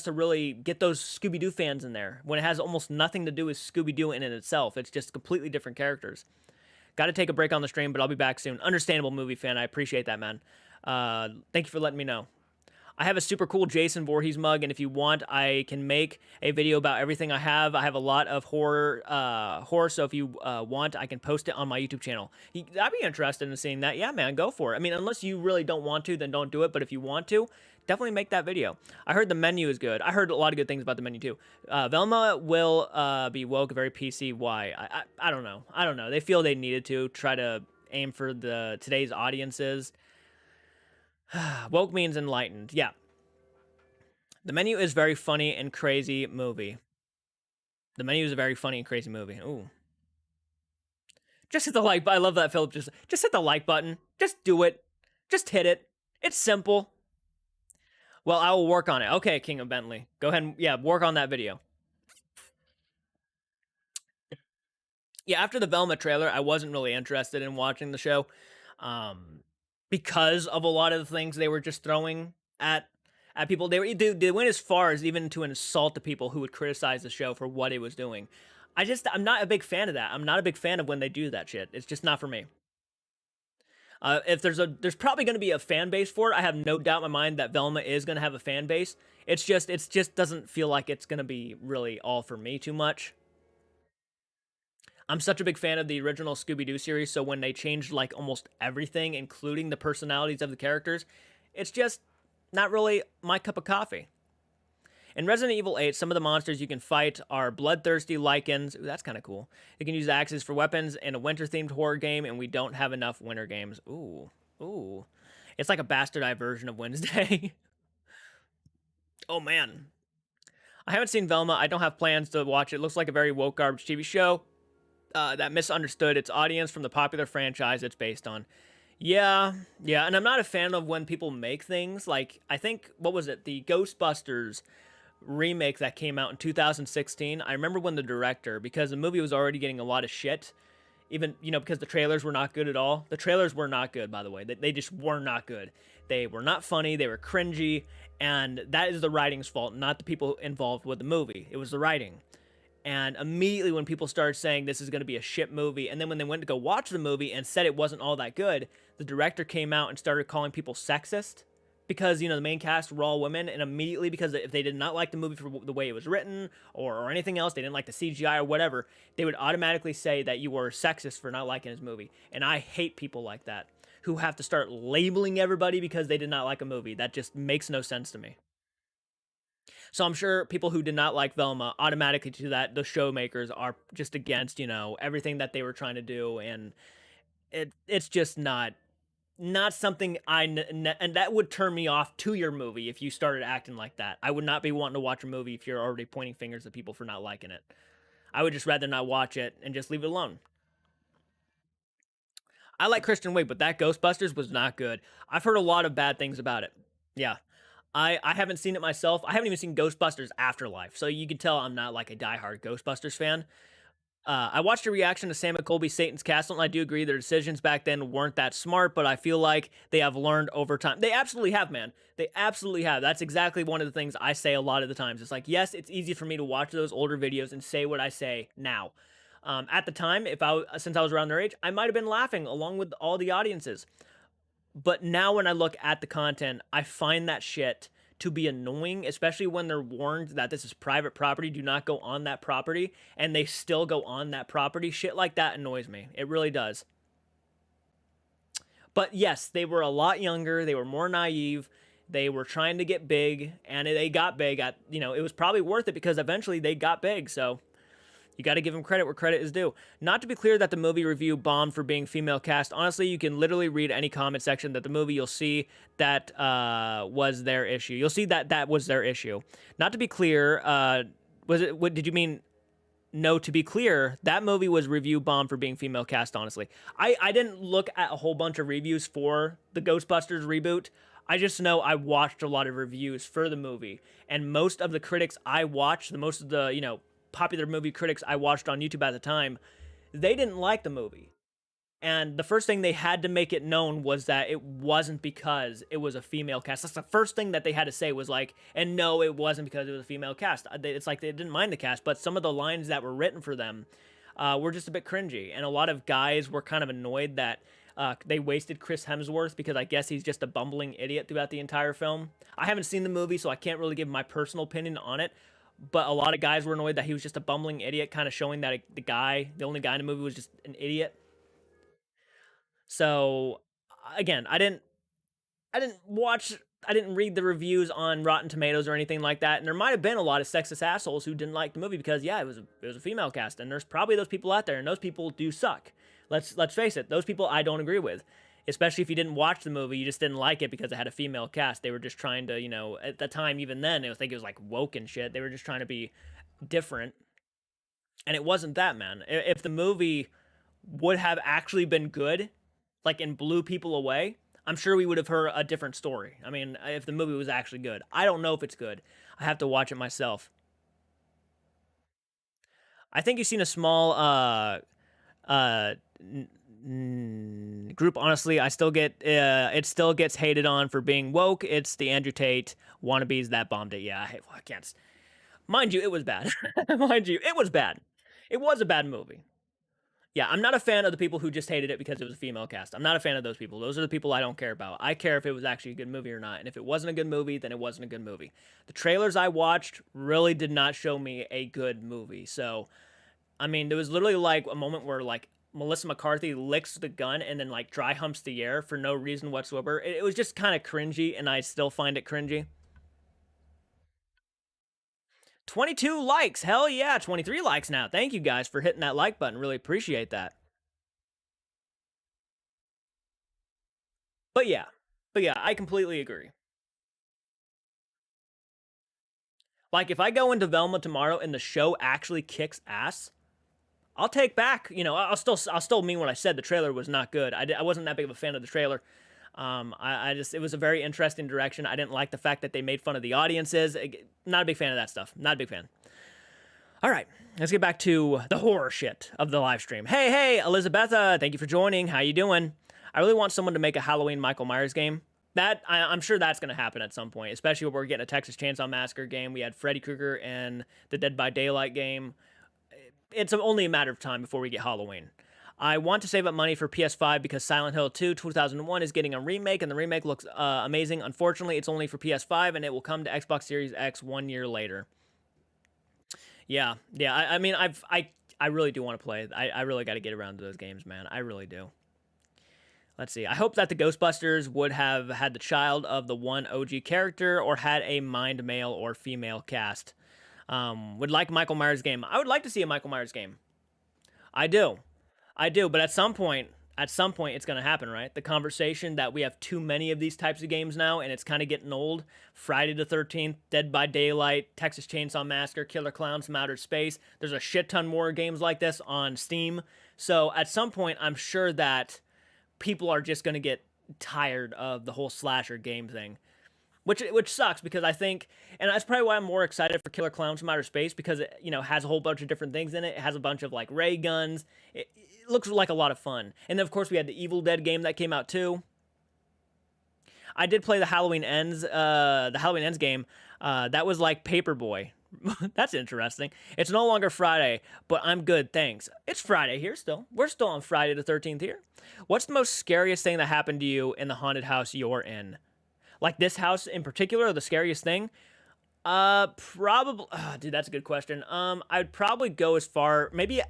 to really get those Scooby-Doo fans in there when it has almost nothing to do with Scooby-Doo in itself. It's just completely different characters. Got to take a break on the stream, but I'll be back soon. Understandable movie fan. I appreciate that, man. Thank you for letting me know. I have a super cool Jason Voorhees mug, and if you want, I can make a video about everything I have. I have a lot of horror, so if you want, I can post it on my YouTube channel. I'd be interested in seeing that. Yeah, man, go for it. I mean, unless you really don't want to, then don't do it, but if you want to, definitely make that video. I heard the menu is good. I heard a lot of good things about the menu, too. Velma will be woke, very PC. Why? I don't know. I don't know. They feel they needed to try to aim for today's audiences. Woke means enlightened. Yeah. The Menu is very funny and crazy movie. The Menu is a very funny and crazy movie. Ooh. Just hit the like button. I love that, Philip. Just hit the like button. Just do it. Just hit it. It's simple. Well, I will work on it. Okay, King of Bentley. Go ahead and, work on that video. Yeah, after the Velma trailer, I wasn't really interested in watching the show. Because of a lot of the things they were just throwing at people. They went as far as even to insult the people who would criticize the show for what it was doing. I'm not a big fan of that. I'm not a big fan of when they do that shit. It's just not for me. If there's probably going to be a fan base for it. I have no doubt in my mind that Velma is going to have a fan base. It just doesn't feel like it's going to be really all for me too much. I'm such a big fan of the original Scooby-Doo series, so when they changed, like, almost everything, including the personalities of the characters, it's just not really my cup of coffee. In Resident Evil 8, some of the monsters you can fight are bloodthirsty lichens. Ooh, that's kind of cool. You can use axes for weapons in a winter-themed horror game, and we don't have enough winter games. Ooh. It's like a bastardized version of Wednesday. Oh, man. I haven't seen Velma. I don't have plans to watch it. Looks like a very woke garbage TV show. that misunderstood its audience from the popular franchise it's based on. Yeah, yeah, and I'm not a fan of when people make things like, I think, what was it, the Ghostbusters remake that came out in 2016. I remember when the director, because the movie was already getting a lot of shit, even, because the trailers were not good at all. The trailers were not good, by the way. They just were not good. They were not funny. They were cringy, and that is the writing's fault, not the people involved with the movie. It was the writing. And immediately when people started saying this is going to be a shit movie, and then when they went to go watch the movie and said it wasn't all that good, the director came out and started calling people sexist because, the main cast were all women, and immediately, because if they did not like the movie for the way it was written or anything else, they didn't like the CGI or whatever, they would automatically say that you were sexist for not liking his movie. And I hate people like that who have to start labeling everybody because they did not like a movie. That just makes no sense to me. So I'm sure people who did not like Velma automatically to that, the show makers are just against, everything that they were trying to do, and it's just not something and that would turn me off to your movie if you started acting like that. I would not be wanting to watch a movie if you're already pointing fingers at people for not liking it. I would just rather not watch it and just leave it alone. I like Christian Wiig, but that Ghostbusters was not good. I've heard a lot of bad things about it. Yeah. I haven't seen it myself. I haven't even seen Ghostbusters Afterlife, so you can tell I'm not like a diehard Ghostbusters fan. I watched a reaction to Sam and Colby's Satan's Castle, and I do agree their decisions back then weren't that smart, but I feel like they have learned over time. They absolutely have, man. They absolutely have. That's exactly one of the things I say a lot of the times. It's like, yes, it's easy for me to watch those older videos and say what I say now. At the time, since I was around their age, I might have been laughing along with all the audiences. But now when I look at the content, I find that shit to be annoying, especially when they're warned that this is private property, do not go on that property, and they still go on that property. Shit like that annoys me. It really does. But yes, they were a lot younger, they were more naive, they were trying to get big, and they got big at, it was probably worth it because eventually they got big, so you got to give them credit where credit is due. Not to be clear that the movie review bombed for being female cast. Honestly, you can literally read any comment section that the movie, you'll see that was their issue. You'll see that that was their issue. Not to be clear, was it? What did you mean? No, to be clear, that movie was review bombed for being female cast, honestly. I didn't look at a whole bunch of reviews for the Ghostbusters reboot. I just know I watched a lot of reviews for the movie. And most of the critics I watched, most of the, popular movie critics I watched on YouTube at the time, they didn't like the movie. And the first thing they had to make it known was that it wasn't because it was a female cast. That's the first thing that they had to say was like, and no, it wasn't because it was a female cast. It's like they didn't mind the cast, but some of the lines that were written for them were just a bit cringy. And a lot of guys were kind of annoyed that they wasted Chris Hemsworth because I guess he's just a bumbling idiot throughout the entire film. I haven't seen the movie, so I can't really give my personal opinion on it. But a lot of guys were annoyed that he was just a bumbling idiot, kind of showing that the only guy in the movie was just an idiot. So again, I didn't read the reviews on Rotten Tomatoes or anything like that, and there might have been a lot of sexist assholes who didn't like the movie because yeah, it was a female cast, and there's probably those people out there, and those people do suck. Let's face it, those people I don't agree with. Especially if you didn't watch the movie, you just didn't like it because it had a female cast. They were just trying to, at the time, even then, I think it was like woke and shit. They were just trying to be different. And it wasn't that, man. If the movie would have actually been good, like, and blew people away, I'm sure we would have heard a different story. I mean, if the movie was actually good. I don't know if it's good. I have to watch it myself. I think you've seen a small uh group. Honestly, I still get it still gets hated on for being woke. It's the Andrew Tate wannabes that bombed it. Yeah, I can't. Mind you, it was bad. Mind you, it was bad. It was a bad movie. Yeah, I'm not a fan of the people who just hated it because it was a female cast. I'm not a fan of those people. Those are the people I don't care about. I care if it was actually a good movie or not. And if it wasn't a good movie, then it wasn't a good movie. The trailers I watched really did not show me a good movie. So, I mean, there was literally like a moment where like Melissa McCarthy licks the gun and then like dry humps the air for no reason whatsoever. It was just kind of cringy, and I still find it cringy. 22 likes. Hell yeah, 23 likes now. Thank you guys for hitting that like button. Really appreciate that. But yeah. But yeah, I completely agree. Like if I go into Velma tomorrow and the show actually kicks ass, I'll take back. I'll still mean what I said. The trailer was not good. I wasn't that big of a fan of the trailer. I just it was a very interesting direction. I didn't like the fact that they made fun of the audiences. Not a big fan of that stuff. Not a big fan. All right, let's get back to the horror shit of the live stream. Hey, Elizabetha, thank you for joining. How you doing? I really want someone to make a Halloween Michael Myers game. I'm sure that's going to happen at some point, especially when we're getting a Texas Chainsaw Massacre game. We had Freddy Krueger and the Dead by Daylight game. It's only a matter of time before we get Halloween. I want to save up money for PS5 because Silent Hill 2 2001 is getting a remake, and the remake looks amazing. Unfortunately, it's only for PS5, and it will come to Xbox Series X 1 year later. Yeah. I mean, I really do want to play. I really got to get around to those games, man. I really do. Let's see. I hope that the Ghostbusters would have had the child of the one OG character or had a mind male or female cast. Would like Michael Myers game. I would like to see a Michael Myers game. I do. But at some point it's going to happen, right? The conversation that we have too many of these types of games now and it's kind of getting old. Friday the 13th, Dead by Daylight, Texas Chainsaw Massacre, Killer Clowns from Outer Space. There's a shit ton more games like this on Steam. So at some point, I'm sure that people are just going to get tired of the whole slasher game thing. Which sucks because I think, and that's probably why I'm more excited for Killer Clowns from Outer Space because it, has a whole bunch of different things in it. It has a bunch of like ray guns. It looks like a lot of fun. And then of course we had the Evil Dead game that came out too. I did play the Halloween Ends game. That was like Paperboy. That's interesting. It's no longer Friday, but I'm good, thanks. It's Friday here still. We're still on Friday the 13th here. What's the most scariest thing that happened to you in the haunted house you're in? Like this house in particular, the scariest thing? Probably. Dude, that's a good question. I'd probably go as far. Maybe.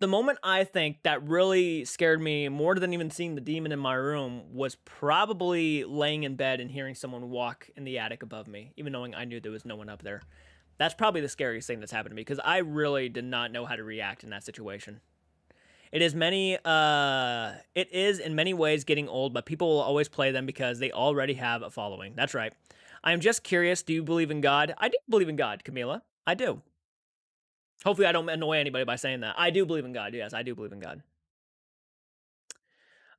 The moment I think that really scared me more than even seeing the demon in my room was probably laying in bed and hearing someone walk in the attic above me, even knowing I knew there was no one up there. That's probably the scariest thing that's happened to me because I really did not know how to react in that situation. It is in many ways getting old, but people will always play them because they already have a following. That's right. I am just curious, do you believe in God? I do believe in God, Camila. I do. Hopefully I don't annoy anybody by saying that. I do believe in God. Yes, I do believe in God.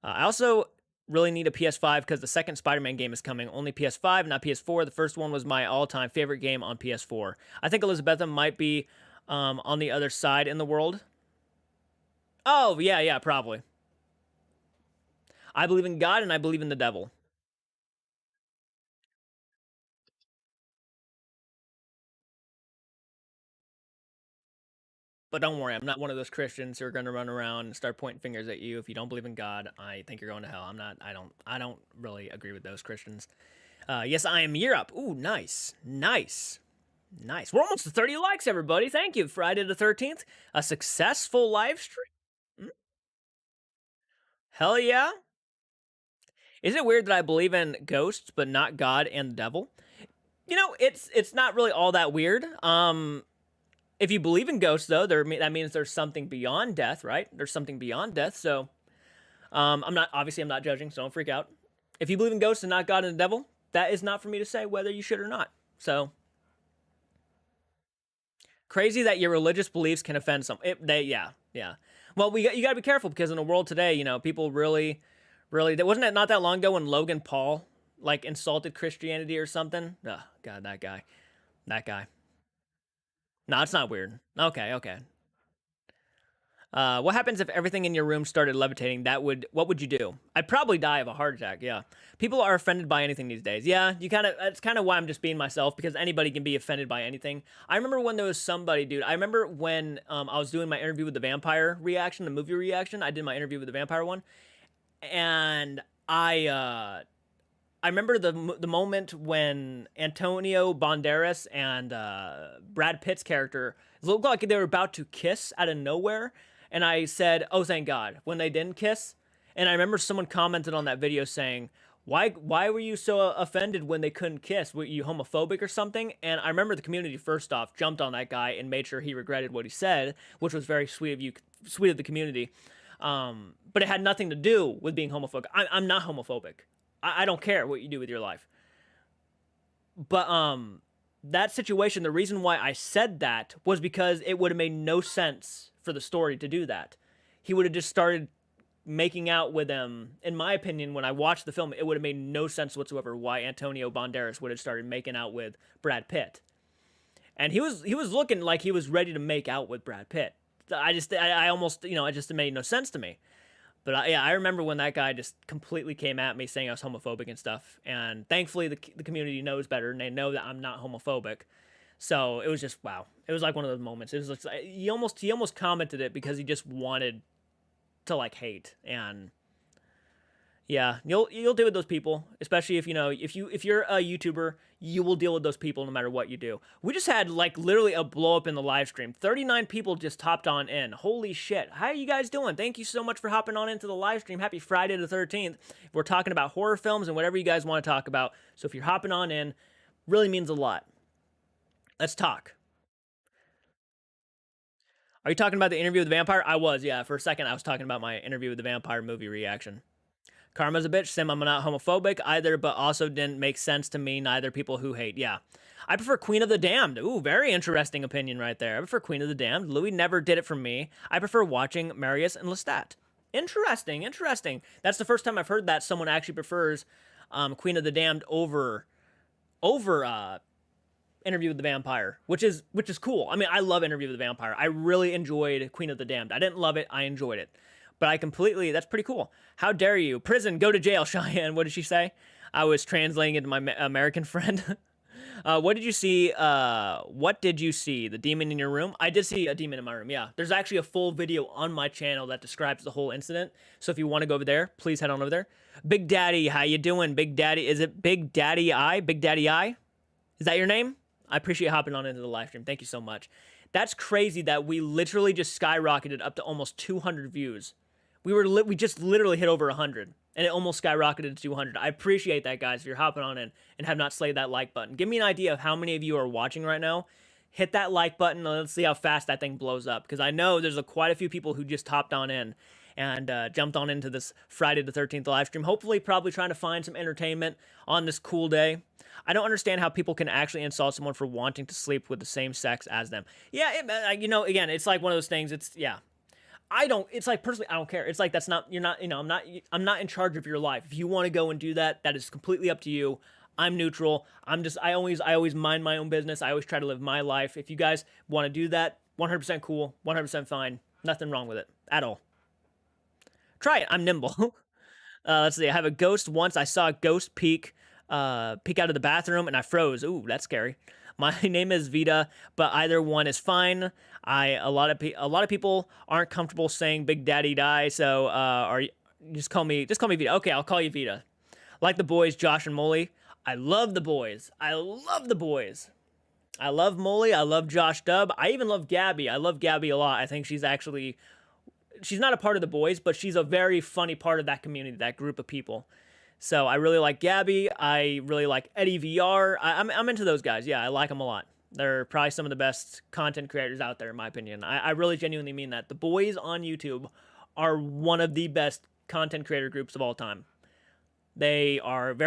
I also really need a PS5 because the second Spider-Man game is coming. Only PS5, not PS4. The first one was my all-time favorite game on PS4. I think Elizabetha might be on the other side in the world. Oh, yeah, probably. I believe in God and I believe in the devil. But don't worry, I'm not one of those Christians who are going to run around and start pointing fingers at you if you don't believe in God. I think you're going to hell. I'm not. I don't really agree with those Christians. Yes, I am Europe. Ooh, nice. We're almost to 30 likes, everybody. Thank you. Friday the 13th, a successful live stream. Hell yeah. Is it weird that I believe in ghosts but not God and the devil? It's not really all that weird. If you believe in ghosts, though, that means there's something beyond death, right? There's something beyond death. So, I'm not judging, so don't freak out. If you believe in ghosts and not God and the devil, that is not for me to say whether you should or not. So, crazy that your religious beliefs can offend some. Yeah. Well, you got to be careful because in the world today, people really, wasn't it not that long ago when Logan Paul like insulted Christianity or something? Oh, God, that guy. No, it's not weird. Okay. What happens if everything in your room started levitating? What would you do? I'd probably die of a heart attack. Yeah, people are offended by anything these days. Yeah, it's kind of why I'm just being myself because anybody can be offended by anything. I remember when there was somebody, dude. I remember when I was doing my interview with the vampire reaction, the movie reaction. I did my interview with the vampire one, and I remember the moment when Antonio Banderas and Brad Pitt's character looked like they were about to kiss out of nowhere, and I said, "Oh, thank God!" when they didn't kiss. And I remember someone commented on that video saying, "Why were you so offended when they couldn't kiss? Were you homophobic or something?" And I remember the community first off jumped on that guy and made sure he regretted what he said, which was very sweet of the community. But it had nothing to do with being homophobic. I'm not homophobic. I don't care what you do with your life. But that situation, the reason why I said that was because it would have made no sense for the story to do that. He would have just started making out with him. In my opinion, when I watched the film, it would have made no sense whatsoever why Antonio Banderas would have started making out with Brad Pitt. And he was looking like he was ready to make out with Brad Pitt. I almost, it just made no sense to me. But yeah, I remember when that guy just completely came at me saying I was homophobic and stuff. And thankfully, the community knows better, and they know that I'm not homophobic. So it was just wow. It was like one of those moments. It was like he almost commented it because he just wanted to like hate. And yeah, you'll deal with those people, especially if you're a YouTuber, you will deal with those people no matter what you do. We just had like literally a blow up in the live stream. 39 people just hopped on in. Holy shit. How are you guys doing? Thank you so much for hopping on into the live stream. Happy Friday the 13th. We're talking about horror films and whatever you guys want to talk about. So if you're hopping on in, really means a lot. Let's talk. Are you talking about the interview with the vampire? I was, yeah. For a second, I was talking about my interview with the vampire movie reaction. Karma's a bitch. Sim, I'm not homophobic either, but also didn't make sense to me. Neither people who hate. Yeah. I prefer Queen of the Damned. Ooh, very interesting opinion right there. I prefer Queen of the Damned. Louis never did it for me. I prefer watching Marius and Lestat. Interesting, interesting. That's the first time I've heard that someone actually prefers Queen of the Damned over Interview with the Vampire, which is cool. I mean, I love Interview with the Vampire. I really enjoyed Queen of the Damned. I didn't love it. I enjoyed it. But that's pretty cool. How dare you? Prison, go to jail, Cheyenne. What did she say? I was translating it to my American friend. What did you see? What did you see? The demon in your room? I did see a demon in my room, yeah. There's actually a full video on my channel that describes the whole incident. So if you want to go over there, please head on over there. Big Daddy, how you doing? Big Daddy, is it Big Daddy I? Big Daddy I? Is that your name? I appreciate hopping on into the live stream. Thank you so much. That's crazy that we literally just skyrocketed up to almost 200 views. We just literally hit over 100, and it almost skyrocketed to 200. I appreciate that, guys, if you're hopping on in and have not slayed that like button. Give me an idea of how many of you are watching right now. Hit that like button, and let's see how fast that thing blows up, because I know there's quite a few people who just hopped on in and jumped on into this Friday the 13th live stream, hopefully probably trying to find some entertainment on this cool day. I don't understand how people can actually insult someone for wanting to sleep with the same sex as them. Yeah, again, it's like one of those things. It's like, personally, I don't care. It's like, that's not, you're not, I'm not in charge of your life. If you want to go and do that, that is completely up to you. I'm neutral. I always mind my own business. I always try to live my life. If you guys want to do that, 100% cool, 100% fine. Nothing wrong with it at all. Try it. I'm nimble. Let's see. I have a ghost once. I saw a ghost peek out of the bathroom and I froze. Ooh, that's scary. My name is Vita, but either one is fine. A lot of people aren't comfortable saying Big Daddy die, so just call me Vita. Okay, I'll call you Vita. Like the boys, Josh and Molly. I love the boys. I love the boys. I love Molly. I love Josh Dub. I even love Gabby. I love Gabby a lot. I think she's not a part of the boys, but she's a very funny part of that community, that group of people. So I really like Gabby. I really like Eddie VR. I'm into those guys. Yeah, I like them a lot. They're probably some of the best content creators out there, in my opinion. I really genuinely mean that. The boys on YouTube are one of the best content creator groups of all time. I've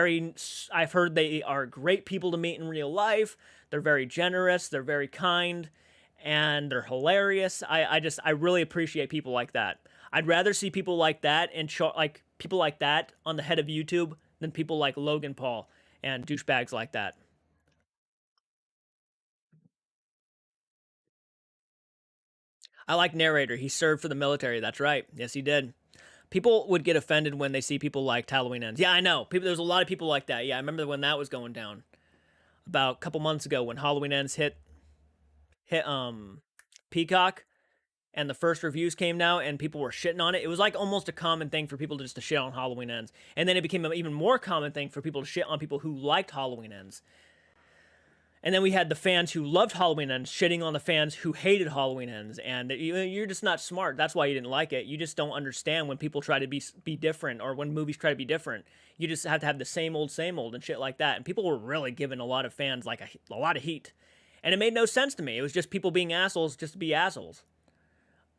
heard they are great people to meet in real life. They're very generous. They're very kind. And they're hilarious. I really appreciate people like that. I'd rather see people like that people like that on the head of YouTube than people like Logan Paul and douchebags like that. I like narrator. He served for the military. That's right. Yes, he did. People would get offended when they see people like Halloween Ends. Yeah, I know. There's a lot of people like that. Yeah, I remember when that was going down about a couple months ago when Halloween Ends hit Peacock and the first reviews came out and people were shitting on it. It was like almost a common thing for people just to shit on Halloween Ends. And then it became an even more common thing for people to shit on people who liked Halloween Ends. And then we had the fans who loved Halloween Ends shitting on the fans who hated Halloween Ends. And you're just not smart. That's why you didn't like it. You just don't understand when people try to be different, or when movies try to be different. You just have to have the same old and shit like that. And people were really giving a lot of fans like a lot of heat. And it made no sense to me. It was just people being assholes just to be assholes.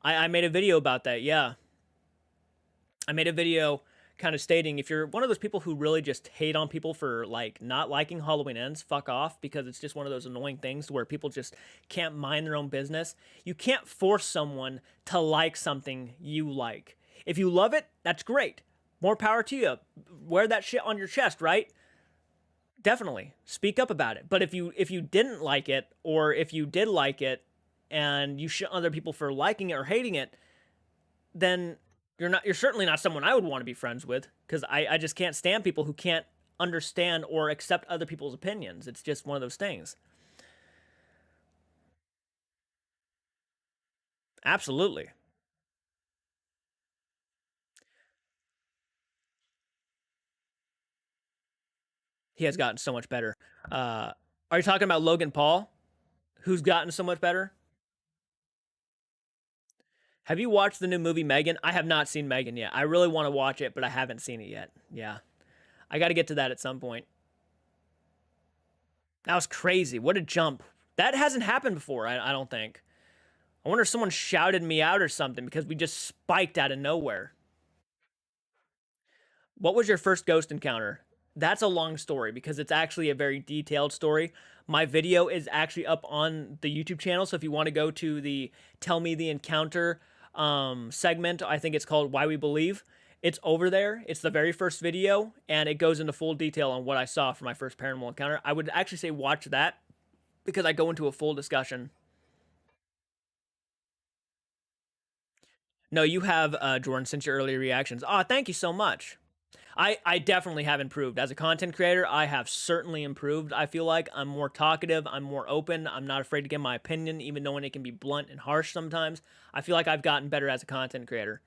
I made a video about that, yeah. I made a video kind of stating, if you're one of those people who really just hate on people for like not liking Halloween Ends, fuck off, because it's just one of those annoying things where people just can't mind their own business. You can't force someone to like something you like. If you love it, that's great. More power to you. Wear that shit on your chest, right? Definitely speak up about it. But if you didn't like it, or if you did like it and you shit on other people for liking it or hating it, then you're certainly not someone I would want to be friends with, because I just can't stand people who can't understand or accept other people's opinions. It's just one of those things. Absolutely. He has gotten so much better. Are you talking about Logan Paul, who's gotten so much better? Have you watched the new movie Megan? I have not seen Megan yet. I really want to watch it, but I haven't seen it yet. Yeah. I got to get to that at some point. That was crazy. What a jump. That hasn't happened before, I don't think. I wonder if someone shouted me out or something, because we just spiked out of nowhere. What was your first ghost encounter? That's a long story because it's actually a very detailed story. My video is actually up on the YouTube channel, so if you want to go to the Tell Me the Encounter segment, I think it's called Why We Believe. It's over there. It's the very first video, and it goes into full detail on what I saw for my first paranormal encounter. I would actually say watch that because I go into a full discussion. No, you have, Jordan, since your earlier reactions. Ah, thank you so much. I definitely have improved. As a content creator, I have certainly improved. I feel like I'm more talkative, I'm more open, I'm not afraid to give my opinion, even knowing it can be blunt and harsh sometimes. I feel like I've gotten better as a content creator.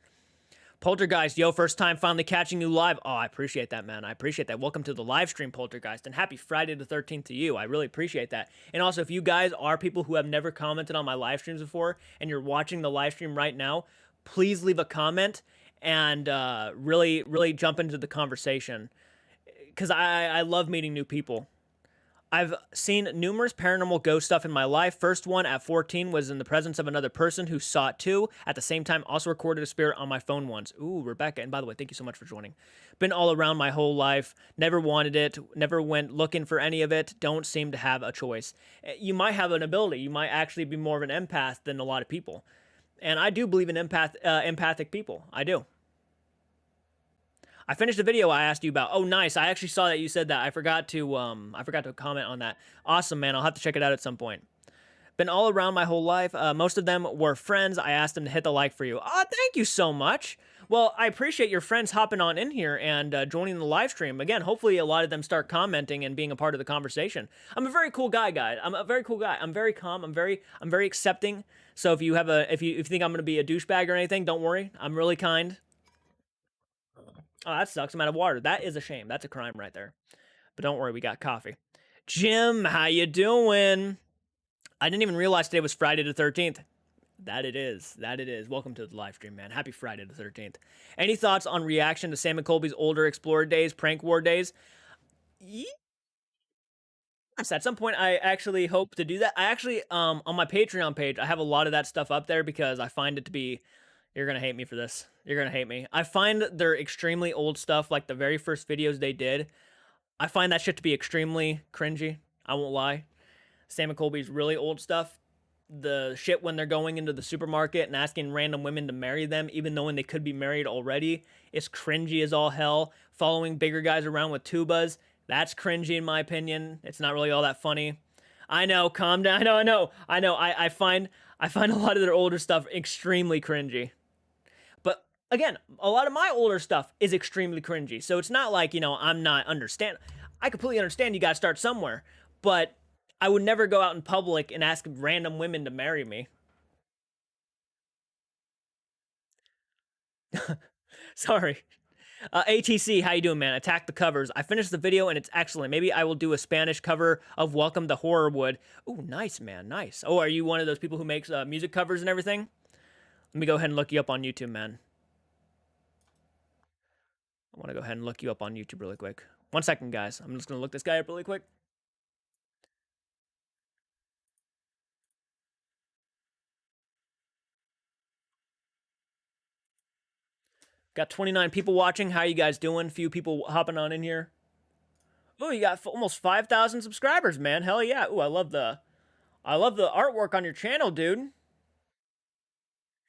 Poltergeist, yo, first time finally catching you live. Oh, I appreciate that, man. I appreciate that. Welcome to the live stream, Poltergeist, and happy Friday the 13th to you. I really appreciate that. And also, if you guys are people who have never commented on my live streams before and you're watching the live stream right now, please leave a comment and really jump into the conversation, because I love meeting new people. I've seen numerous paranormal ghost stuff in my life. First one at 14 was in the presence of another person who saw it too. At the same time, also recorded a spirit on my phone once. Ooh, Rebecca. And by the way, thank you so much for joining. Been all around my whole life. Never wanted it. Never went looking for any of it. Don't seem to have a choice. You might have an ability. You might actually be more of an empath than a lot of people. And I do believe in empathic people. I do. I finished the video I asked you about. Oh, nice. I actually saw that you said that. I forgot to comment on that. Awesome, man. I'll have to check it out at some point. Been all around my whole life. Most of them were friends. I asked them to hit the like for you. Oh, thank you so much. Well, I appreciate your friends hopping on in here and joining the live stream. Again, hopefully a lot of them start commenting and being a part of the conversation. I'm a very cool guy, guys. I'm a very cool guy. I'm very calm. I'm very accepting. So if you think I'm gonna be a douchebag or anything, don't worry. I'm really kind. Oh, that sucks. I'm out of water. That is a shame. That's a crime right there. But don't worry, we got coffee. Jim, how you doing? I didn't even realize today was Friday the 13th. That it is. That it is. Welcome to the live stream, man. Happy Friday the 13th. Any thoughts on reaction to Sam and Colby's older Explorer days, prank war days? Yes, at some point I actually hope to do that. I actually on my Patreon page, I have a lot of that stuff up there because I find it to be, you're going to hate me for this. You're going to hate me. I find their extremely old stuff, like the very first videos they did, I find that shit to be extremely cringy. I won't lie. Sam and Colby's really old stuff, the shit when they're going into the supermarket and asking random women to marry them, even knowing they could be married already, is cringy as all hell. Following bigger guys around with tubas, that's cringy in my opinion. It's not really all that funny. I know, calm down. I find a lot of their older stuff extremely cringy. But again, a lot of my older stuff is extremely cringy. So it's not like, I'm not understand. I completely understand you got to start somewhere, but I would never go out in public and ask random women to marry me. Sorry. ATC, how you doing, man? Attack the covers. I finished the video and it's excellent. Maybe I will do a Spanish cover of Welcome to Horrorwood. Ooh, nice, man. Nice. Oh, are you one of those people who makes music covers and everything? Let me go ahead and look you up on YouTube, man. I want to go ahead and look you up on YouTube really quick. 1 second, guys. I'm just going to look this guy up really quick. Got 29 people watching. How you guys doing? Few people hopping on in here. Oh, you got almost 5,000 subscribers, man. Hell yeah. Ooh, I love the artwork on your channel, dude.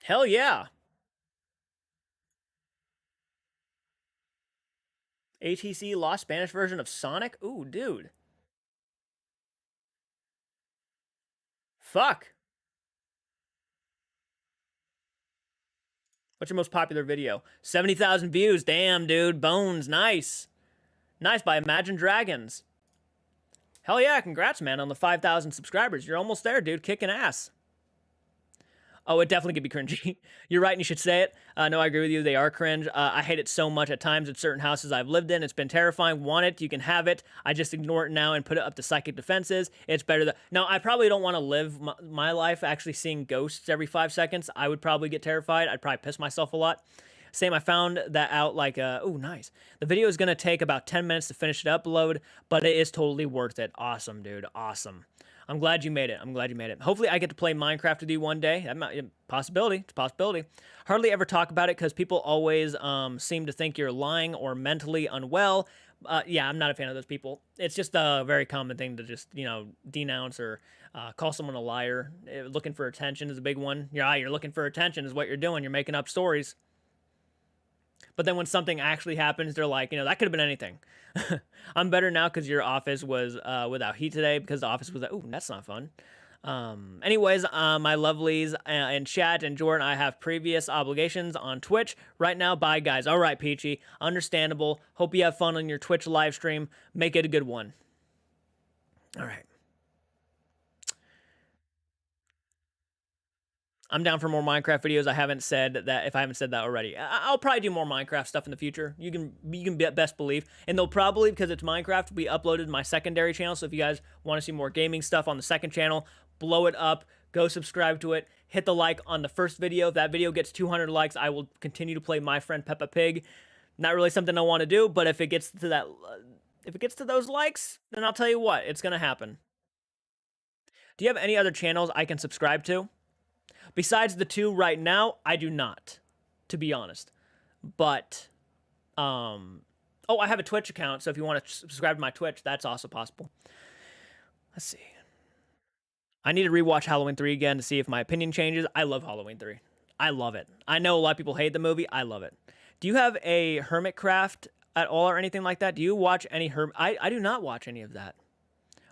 Hell yeah. ATC Lost Spanish version of Sonic. Ooh, dude. Fuck. What's your most popular video? 70,000 views. Damn, dude. Bones. Nice. Nice by Imagine Dragons. Hell yeah. Congrats, man, on the 5,000 subscribers. You're almost there, dude. Kicking ass. Oh, it definitely could be cringy. You're right, and you should say it. No, I agree with you. They are cringe. I hate it so much at times in certain houses I've lived in. It's been terrifying. Want it, you can have it. I just ignore it now and put it up to psychic defenses. It's better that... No, I probably don't want to live my life actually seeing ghosts every 5 seconds. I would probably get terrified. I'd probably piss myself a lot. Same, I found that out like, oh, nice. The video is going to take about 10 minutes to finish it upload, but it is totally worth it. Awesome, dude. Awesome. I'm glad you made it. I'm glad you made it. Hopefully I get to play Minecraft with you one day. That might, possibility. It's a possibility. Hardly ever talk about it because people always seem to think you're lying or mentally unwell. Yeah, I'm not a fan of those people. It's just a very common thing to just, denounce or call someone a liar. Looking for attention is a big one. Yeah, you're looking for attention is what you're doing. You're making up stories. But then when something actually happens, they're like, that could have been anything. I'm better now because your office was without heat today because the office was like, ooh, that's not fun. Anyways, my lovelies in chat and Jordan, I have previous obligations on Twitch right now. Bye, guys. All right, Peachy. Understandable. Hope you have fun on your Twitch live stream. Make it a good one. All right. I'm down for more Minecraft videos. I haven't said that if I haven't said that already. I'll probably do more Minecraft stuff in the future. You can best believe. And they'll probably, because it's Minecraft, be uploaded to my secondary channel. So if you guys want to see more gaming stuff on the second channel, blow it up. Go subscribe to it. Hit the like on the first video. If that video gets 200 likes, I will continue to play My Friend Peppa Pig. Not really something I want to do, but if it gets to that, if it gets to those likes, then I'll tell you what, it's gonna happen. Do you have any other channels I can subscribe to? Besides the two right now, I do not, to be honest. But, oh, I have a Twitch account, so if you want to subscribe to my Twitch, that's also possible. Let's see. I need to rewatch Halloween 3 again to see if my opinion changes. I love Halloween 3. I love it. I know a lot of people hate the movie. I love it. Do you have a Hermitcraft at all or anything like that? Do you watch any I do not watch any of that,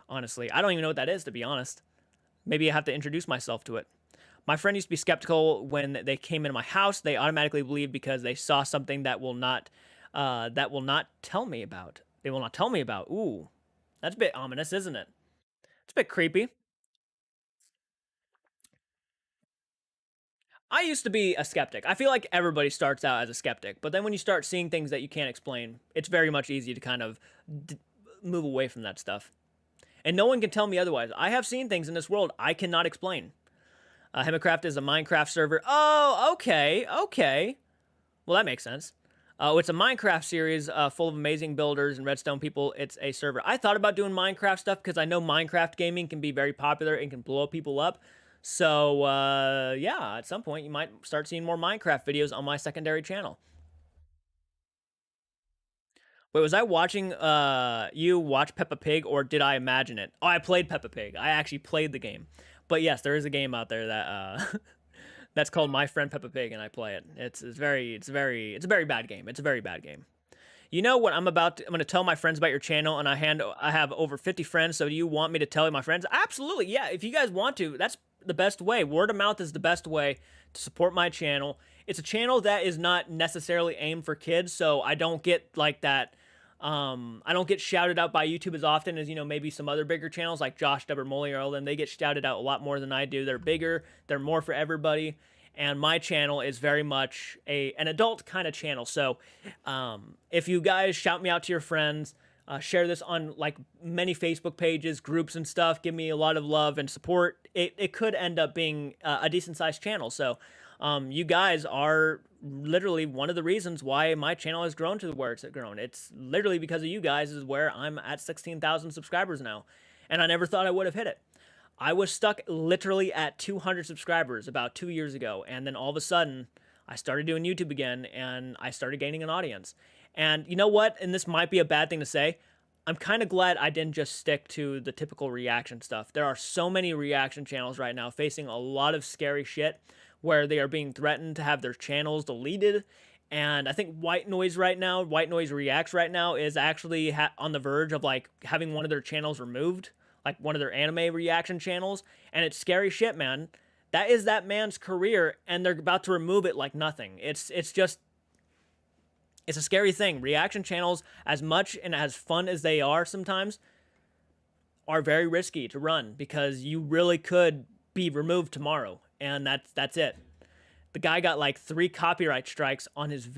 honestly. I don't even know what that is, to be honest. Maybe I have to introduce myself to it. My friend used to be skeptical when they came into my house. They automatically believed because they saw something that will not tell me about. They will not tell me about. Ooh, that's a bit ominous, isn't it? It's a bit creepy. I used to be a skeptic. I feel like everybody starts out as a skeptic, but then when you start seeing things that you can't explain, it's very much easy to kind of move away from that stuff. And no one can tell me otherwise. I have seen things in this world I cannot explain. Hermitcraft is a Minecraft server. Oh, okay, okay. Well, that makes sense. It's a Minecraft series full of amazing builders and redstone people. It's a server. I thought about doing Minecraft stuff because I know Minecraft gaming can be very popular and can blow people up. So, yeah, at some point you might start seeing more Minecraft videos on my secondary channel. Wait, was I watching you watch Peppa Pig, or did I imagine it? Oh, I played Peppa Pig. I actually played the game. But yes, there is a game out there that that's called My Friend Peppa Pig, and I play it. It's a very bad game. It's a very bad game. You know what I'm going to tell my friends about your channel, and I have over 50 friends, so do you want me to tell my friends? Absolutely, yeah. If you guys want to, that's the best way. Word of mouth is the best way to support my channel. It's a channel that is not necessarily aimed for kids, so I don't get like that. I don't get shouted out by YouTube as often as, maybe some other bigger channels like Josh, Deborah, Molly, or all them. They get shouted out a lot more than I do. They're bigger. They're more for everybody. And my channel is very much an adult kind of channel. So if you guys shout me out to your friends, share this on like many Facebook pages, groups and stuff, give me a lot of love and support, it could end up being a decent sized channel. So you guys are literally one of the reasons why my channel has grown to where it's grown. It's literally because of you guys is where I'm at 16,000 subscribers now. And I never thought I would have hit it. I was stuck literally at 200 subscribers about 2 years ago. And then all of a sudden, I started doing YouTube again, and I started gaining an audience. And you know what? And this might be a bad thing to say. I'm kind of glad I didn't just stick to the typical reaction stuff. There are so many reaction channels right now facing a lot of scary shit where they are being threatened to have their channels deleted. And I think White Noise right now, White Noise Reacts right now, is actually on the verge of like having one of their channels removed, like one of their anime reaction channels. And it's scary shit, man. That is that man's career, and they're about to remove it like nothing. It's just, it's a scary thing. Reaction channels, as much and as fun as they are sometimes, are very risky to run because you really could be removed tomorrow, and that's it. The guy got like 3 copyright strikes on his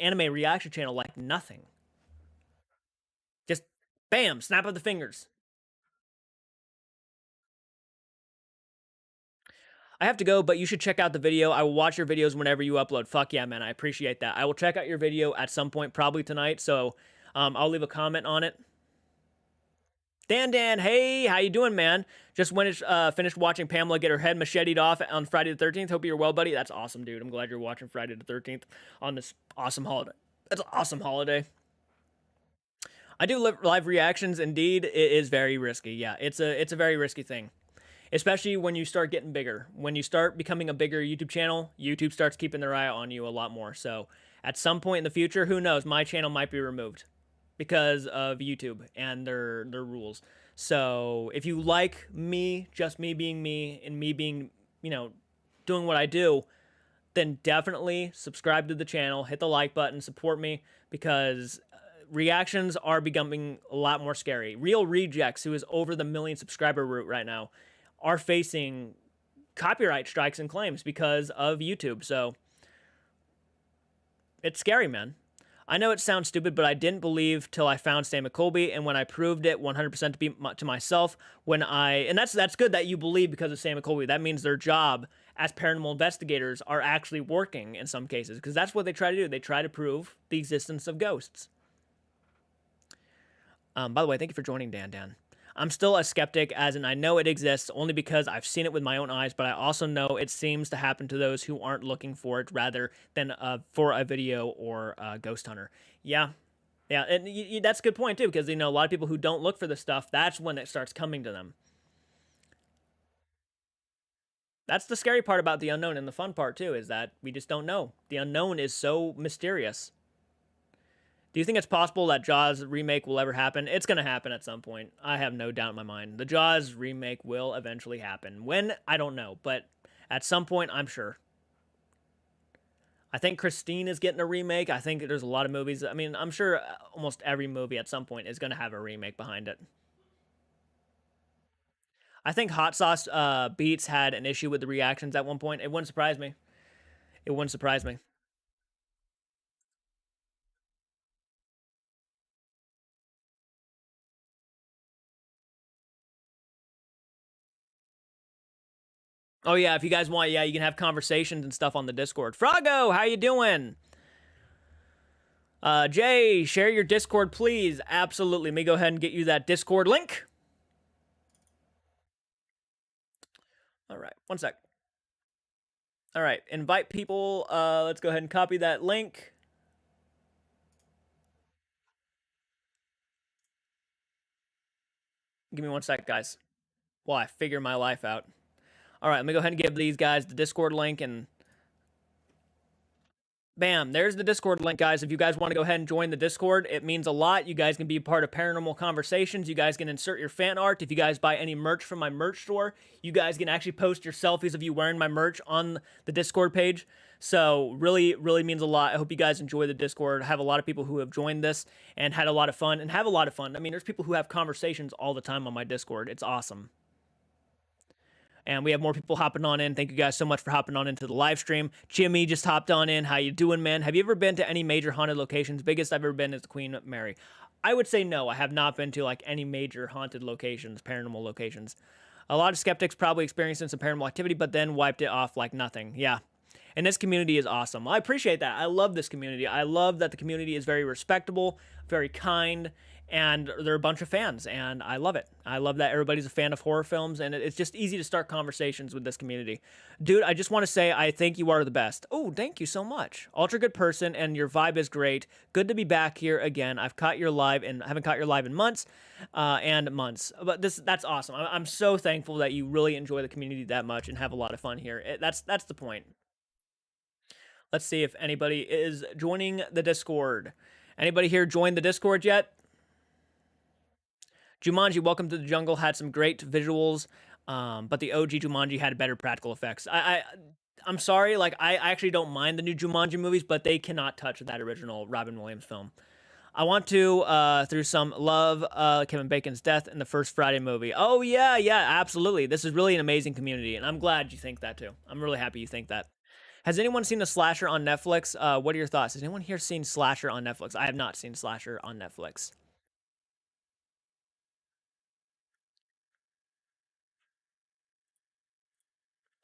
anime reaction channel, like nothing. Just bam, snap of the fingers. I have to go, but you should check out the video. I will watch your videos whenever you upload. Fuck yeah, man. I appreciate that. I will check out your video at some point, probably tonight. So I'll leave a comment on it. Dan, hey, how you doing, man? Just finished watching Pamela get her head macheted off on Friday the 13th. Hope you're well, buddy. That's awesome, dude. I'm glad you're watching Friday the 13th on this awesome holiday. That's an awesome holiday. I do live reactions. Indeed, it is very risky. Yeah, it's a very risky thing, especially when you start getting bigger. When you start becoming a bigger YouTube channel, YouTube starts keeping their eye on you a lot more. So at some point in the future, who knows, my channel might be removed because of YouTube and their rules. So if you like me, just me being me, and me being, doing what I do, then definitely subscribe to the channel, hit the like button, support me, because reactions are becoming a lot more scary. Real Rejects, who is over the 1 million subscriber route right now, are facing copyright strikes and claims because of YouTube. So it's scary, man. I know it sounds stupid, but I didn't believe till I found Sam McColby, and when I proved it 100% to myself, and that's good that you believe because of Sam McColby. That means their job as paranormal investigators are actually working in some cases, because that's what they try to do. They try to prove the existence of ghosts. By the way, thank you for joining, Dan. I'm still a skeptic, as in I know it exists only because I've seen it with my own eyes, but I also know it seems to happen to those who aren't looking for it rather than for a video or a ghost hunter. Yeah, and that's a good point, too, because, a lot of people who don't look for this stuff, that's when it starts coming to them. That's the scary part about the unknown, and the fun part, too, is that we just don't know. The unknown is so mysterious. Do you think it's possible that Jaws remake will ever happen? It's going to happen at some point. I have no doubt in my mind. The Jaws remake will eventually happen. When? I don't know. But at some point, I'm sure. I think Christine is getting a remake. I think there's a lot of movies. I mean, I'm sure almost every movie at some point is going to have a remake behind it. I think Hot Sauce Beats had an issue with the reactions at one point. It wouldn't surprise me. It wouldn't surprise me. Oh yeah, if you guys want, yeah, you can have conversations and stuff on the Discord. Froggo, how you doing? Jay, share your Discord, please. Absolutely. Let me go ahead and get you that Discord link. All right, one sec. All right, invite people. Let's go ahead and copy that link. Give me one sec, guys, while I figure my life out. All right, let me go ahead and give these guys the Discord link, and bam, there's the Discord link, guys. If you guys want to go ahead and join the Discord, it means a lot. You guys can be part of Paranormal Conversations. You guys can insert your fan art. If you guys buy any merch from my merch store, you guys can actually post your selfies of you wearing my merch on the Discord page. So really, really means a lot. I hope you guys enjoy the Discord. I have a lot of people who have joined this and had a lot of fun and have a lot of fun. I mean, there's people who have conversations all the time on my Discord. It's awesome. And we have more people hopping on in. Thank you guys so much for hopping on into the live stream. Jimmy just hopped on in. How you doing, man? Have you ever been to any major haunted locations? Biggest I've ever been is the Queen Mary. I would say no. I have not been to like any major haunted locations, paranormal locations. A lot of skeptics probably experiencing some paranormal activity, but then wiped it off like nothing. Yeah. And this community is awesome. I appreciate that. I love this community. I love that the community is very respectable, very kind, and they're a bunch of fans, and I love it. I love that everybody's a fan of horror films, and it's just easy to start conversations with this community. Dude, I just want to say I think you are the best. Oh, thank you so much. Ultra good person, and your vibe is great. Good to be back here again. I've caught your live, and I haven't caught your live in months, But that's awesome. I'm so thankful that you really enjoy the community that much and have a lot of fun here. That's the point. Let's see if anybody is joining the Discord. Anybody here joined the Discord yet? Jumanji, Welcome to the Jungle had some great visuals, but the OG Jumanji had better practical effects. I'm sorry, like I actually don't mind the new Jumanji movies, but they cannot touch that original Robin Williams film. I want to, through some love, Kevin Bacon's death in the first Friday movie. Oh yeah, absolutely. This is really an amazing community, and I'm glad you think that too. I'm really happy you think that. Has anyone seen a slasher on Netflix? What are your thoughts? Has anyone here seen slasher on Netflix? I have not seen slasher on Netflix.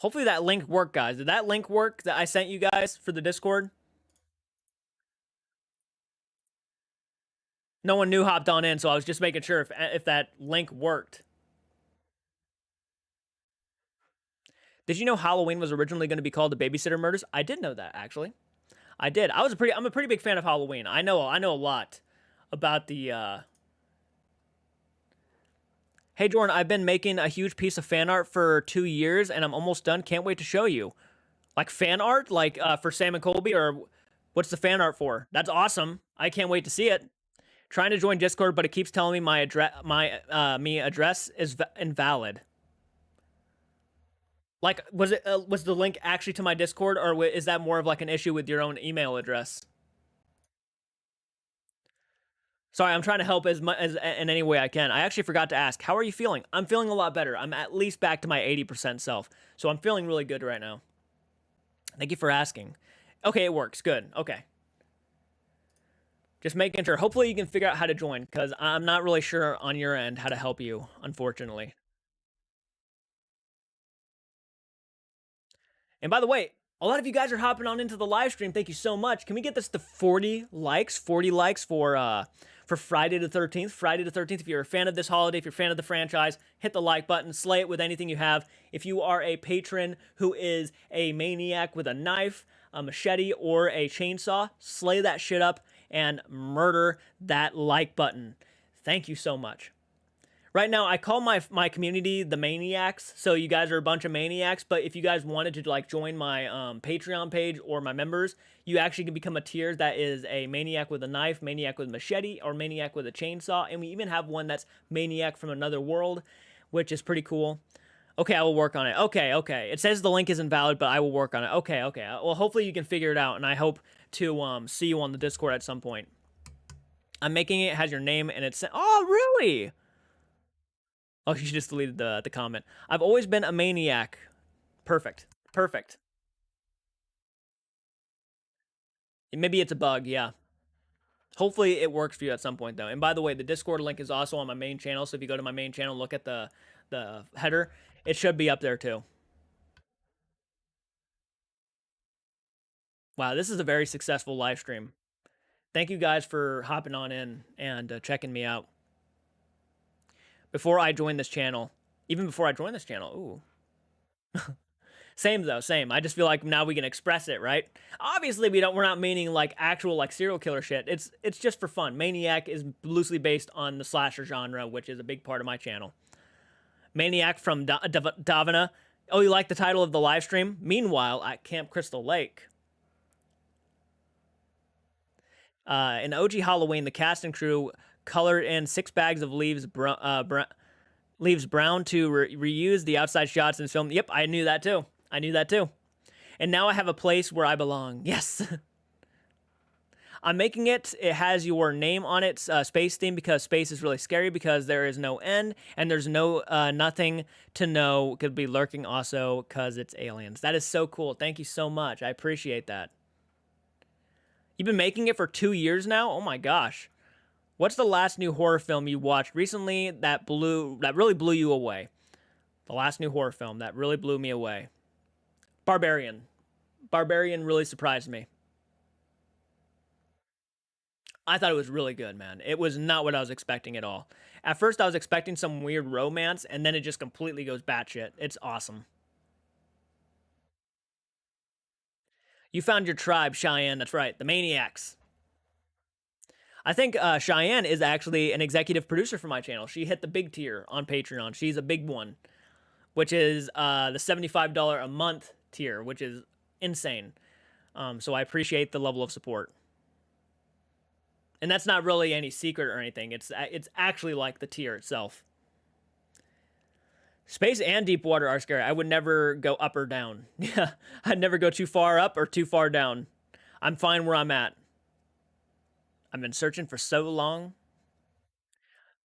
Hopefully that link worked, guys. Did that link work that I sent you guys for the Discord? No one new hopped on in, so I was just making sure if that link worked. Did you know Halloween was originally going to be called The Babysitter Murders? I did know that, actually. I did. I'm a pretty big fan of Halloween. I know a lot about the Hey Jordan, I've been making a huge piece of fan art for 2 years and I'm almost done. Can't wait to show you. Like fan art like for Sam and Colby, or what's the fan art for? That's awesome. I can't wait to see it. Trying to join Discord, but it keeps telling me my address is invalid. Like, was the link actually to my Discord, or is that more of like an issue with your own email address? Sorry, I'm trying to help as much as in any way I can. I actually forgot to ask, how are you feeling? I'm feeling a lot better. I'm at least back to my 80% self, so I'm feeling really good right now. Thank you for asking. Okay, it works. Good. Okay. Just making sure. Hopefully you can figure out how to join, because I'm not really sure on your end how to help you, unfortunately. And by the way, a lot of you guys are hopping on into the live stream. Thank you so much. Can we get this to 40 likes? 40 likes for Friday the 13th. Friday the 13th. If you're a fan of this holiday, if you're a fan of the franchise, hit the like button. Slay it with anything you have. If you are a patron who is a maniac with a knife, a machete, or a chainsaw, slay that shit up and murder that like button. Thank you so much. Right now, I call my community the Maniacs, so you guys are a bunch of maniacs, but if you guys wanted to like join my Patreon page or my members, you actually can become a tier that is a maniac with a knife, maniac with a machete, or maniac with a chainsaw, and we even have one that's maniac from another world, which is pretty cool. Okay, I will work on it. Okay. It says the link is invalid, but I will work on it. Okay. Well, hopefully you can figure it out, and I hope to see you on the Discord at some point. I'm making it, has your name, and it's... Oh, really? Oh, you just deleted the comment. I've always been a maniac. Perfect. Maybe it's a bug, yeah. Hopefully it works for you at some point, though. And by the way, the Discord link is also on my main channel, so if you go to my main channel, look at the header, it should be up there, too. Wow, this is a very successful live stream. Thank you guys for hopping on in and checking me out. Before I joined this channel, even before I joined this channel, ooh. Same though, same. I just feel like now we can express it, right? Obviously, we're not meaning like actual like serial killer shit. It's just for fun. Maniac is loosely based on the slasher genre, which is a big part of my channel. Maniac from Davina. Oh, you like the title of the live stream? Meanwhile, at Camp Crystal Lake. In OG Halloween, the cast and crew colored in 6 bags of leaves brown to reuse the outside shots in the film. Yep, I knew that too. And now I have a place where I belong. Yes. I'm making it. It has your name on it, space theme, because space is really scary because there is no end and there's no nothing to know. Could be lurking also because it's aliens. That is so cool. Thank you so much. I appreciate that. You've been making it for 2 years now? Oh my gosh. What's the last new horror film you watched recently that really blew you away? The last new horror film that really blew me away. Barbarian. Barbarian really surprised me. I thought it was really good, man. It was not what I was expecting at all. At first, I was expecting some weird romance, and then it just completely goes batshit. It's awesome. You found your tribe, Cheyenne. That's right, the Maniacs. I think Cheyenne is actually an executive producer for my channel. She hit the big tier on Patreon. She's a big one, which is the $75 a month tier, which is insane. So I appreciate the level of support. And that's not really any secret or anything. It's actually like the tier itself. Space and deep water are scary. I would never go up or down. Yeah, I'd never go too far up or too far down. I'm fine where I'm at. I've been searching for so long.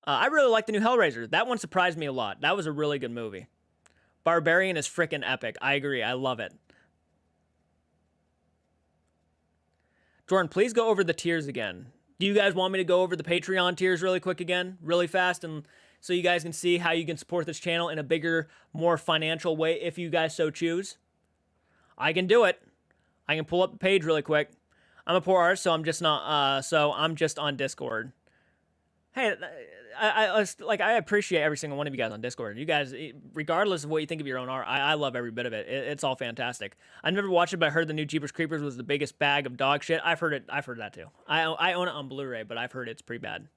I really like the new Hellraiser. That one surprised me a lot. That was a really good movie. Barbarian is freaking epic. I agree. I love it. Jordan, please go over the tiers again. Do you guys want me to go over the Patreon tiers really quick again, really fast, and so you guys can see how you can support this channel in a bigger, more financial way if you guys so choose? I can do it. I can pull up the page really quick. I'm a poor artist, so I'm just not. So I'm just on Discord. Hey, I appreciate every single one of you guys on Discord. You guys, regardless of what you think of your own art, I love every bit of it. It's all fantastic. I never watched it, but I heard the new Jeepers Creepers was the biggest bag of dog shit. I've heard it. I've heard that too. I own it on Blu-ray, but I've heard it's pretty bad.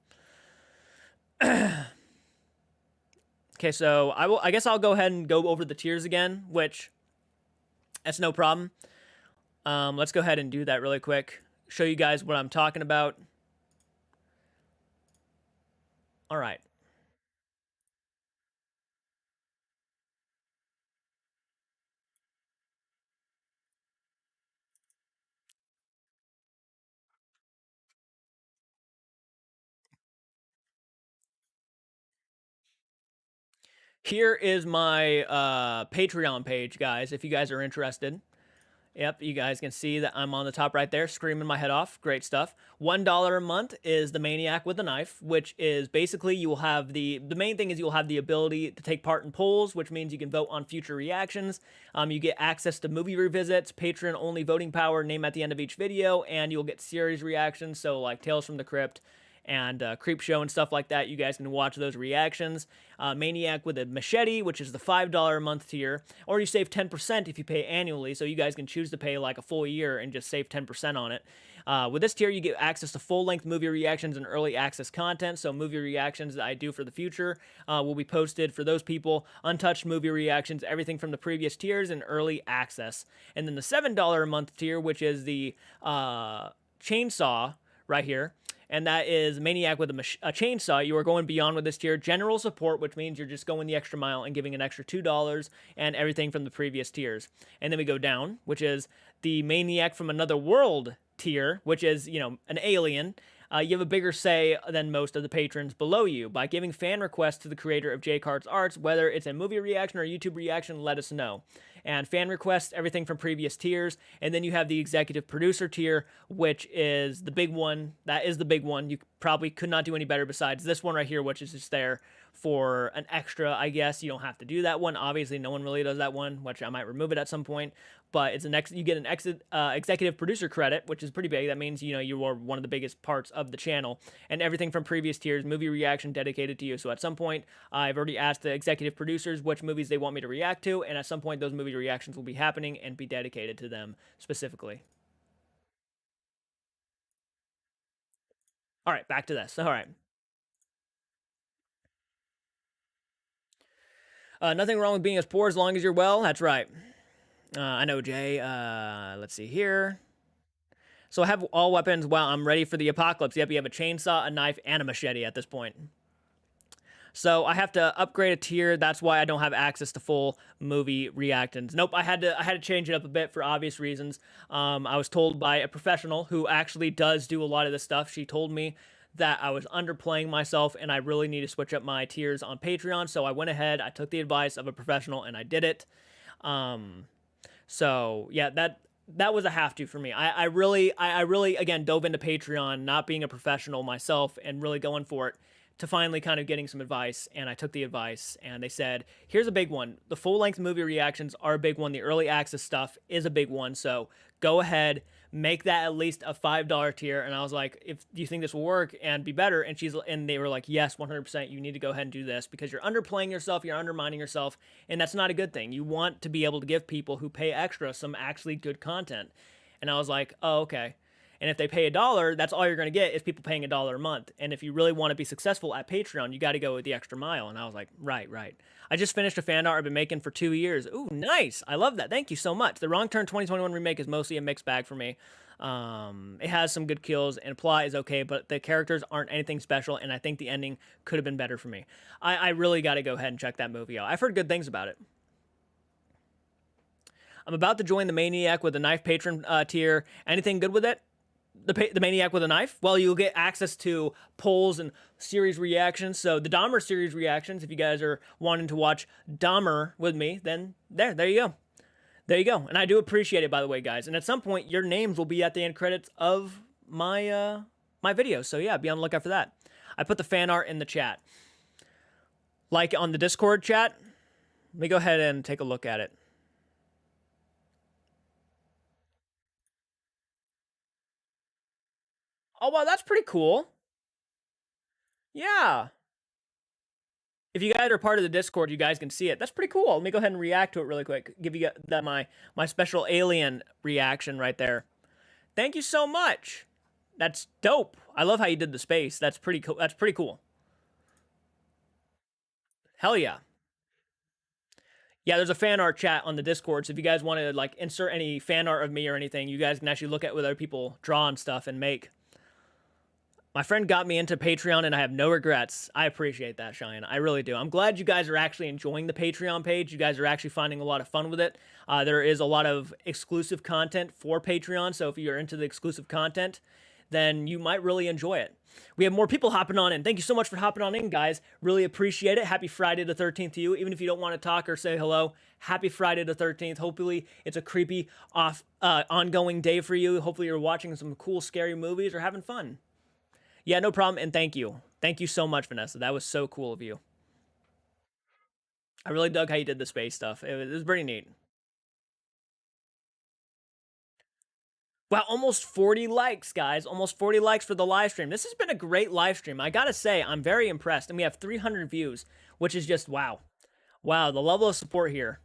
Okay, so I guess I'll go ahead and go over the tiers again, which that's no problem. Let's go ahead and do that really quick. Show you guys what I'm talking about. All right. Here is my Patreon page, guys, if you guys are interested. Yep, you guys can see that I'm on the top right there, screaming my head off. Great stuff. $1 a month is the Maniac with a Knife, which is basically you will have the main thing is you'll have the ability to take part in polls, which means you can vote on future reactions. You get access to movie revisits, Patreon-only voting power, name at the end of each video, and you'll get series reactions, so like Tales from the Crypt and Creep Show and stuff like that. You guys can watch those reactions. Maniac with a Machete, which is the $5 a month tier, or you save 10% if you pay annually, so you guys can choose to pay like a full year and just save 10% on it. With this tier, you get access to full-length movie reactions and early access content, so movie reactions that I do for the future will be posted for those people, untouched movie reactions, everything from the previous tiers, and early access. And then the $7 a month tier, which is the chainsaw right here, and that is Maniac with a chainsaw. You are going beyond with this tier. General support, which means you're just going the extra mile and giving an extra $2 and everything from the previous tiers. And then we go down, which is the Maniac from Another World tier, which is, you know, an alien. You have a bigger say than most of the patrons below you. By giving fan requests to the creator of JCARTS arts, whether it's a movie reaction or a YouTube reaction, let us know. And fan requests, everything from previous tiers. And then you have the executive producer tier, which is the big one. That is the big one. You probably could not do any better besides this one right here, which is just there for an extra, I guess. You don't have to do that one. Obviously, no one really does that one, which I might remove it at some point. But it's you get an executive producer credit, which is pretty big. That means, you know, you are one of the biggest parts of the channel. And everything from previous tiers, movie reaction dedicated to you. So at some point, I've already asked the executive producers which movies they want me to react to. And at some point, those movie reactions will be happening and be dedicated to them specifically. All right, back to this. All right. Nothing wrong with being as poor as long as you're well. That's right. I know, Jay. Let's see here. So I have all weapons. Wow, I'm ready for the apocalypse. Yep, you have a chainsaw, a knife, and a machete at this point. So I have to upgrade a tier. That's why I don't have access to full movie reactions. Nope, I had to change it up a bit for obvious reasons. I was told by a professional who actually does do a lot of this stuff. She told me that I was underplaying myself and I really need to switch up my tiers on Patreon. So I went ahead, I took the advice of a professional, and I did it. So yeah, that was a have to for me. I really again dove into Patreon, not being a professional myself, and really going for it to finally kind of getting some advice, and I took the advice, and they said, here's a big one. The full-length movie reactions are a big one. The early access stuff is a big one. So go ahead, make that at least a $5 tier. And I was like, if do you think this will work and be better? And they were like, yes, 100%. You need to go ahead and do this because you're underplaying yourself, you're undermining yourself, and that's not a good thing. You want to be able to give people who pay extra some actually good content. And I was like, oh, okay. And if they pay $1, that's all you're going to get is people paying $1 a month. And if you really want to be successful at Patreon, you got to go with the extra mile. And I was like, right, right. I just finished a fan art I've been making for 2 years. Ooh, nice. I love that. Thank you so much. The Wrong Turn 2021 remake is mostly a mixed bag for me. It has some good kills and plot is okay, but the characters aren't anything special. And I think the ending could have been better for me. I really got to go ahead and check that movie out. I've heard good things about it. I'm about to join the Maniac with a Knife patron tier. Anything good with it? The Maniac with a Knife? Well, you'll get access to polls and series reactions. So the Dahmer series reactions, if you guys are wanting to watch Dahmer with me, then there you go. There you go. And I do appreciate it, by the way, guys. And at some point, your names will be at the end credits of my my videos. So yeah, be on the lookout for that. I put the fan art in the chat. Like on the Discord chat. Let me go ahead and take a look at it. Oh, wow, that's pretty cool. Yeah. If you guys are part of the Discord, you guys can see it. That's pretty cool. Let me go ahead and react to it really quick. Give you that my special alien reaction right there. Thank you so much. That's dope. I love how you did the space. That's pretty cool. That's pretty cool. Hell yeah. Yeah, there's a fan art chat on the Discord. So if you guys want to like insert any fan art of me or anything, you guys can actually look at what other people draw and stuff and make. My friend got me into Patreon and I have no regrets. I appreciate that, Cheyenne. I really do. I'm glad you guys are actually enjoying the Patreon page. You guys are actually finding a lot of fun with it. There is a lot of exclusive content for Patreon. So if you're into the exclusive content, then you might really enjoy it. We have more people hopping on in. Thank you so much for hopping on in, guys. Really appreciate it. Happy Friday the 13th to you. Even if you don't want to talk or say hello, happy Friday the 13th. Hopefully it's a creepy, ongoing day for you. Hopefully you're watching some cool, scary movies or having fun. Yeah, no problem, and thank you. Thank you so much, Vanessa. That was so cool of you. I really dug how you did the space stuff. It was pretty neat. Wow, almost 40 likes, guys. Almost 40 likes for the live stream. This has been a great live stream. I gotta say, I'm very impressed. And we have 300 views, which is just wow. Wow, the level of support here.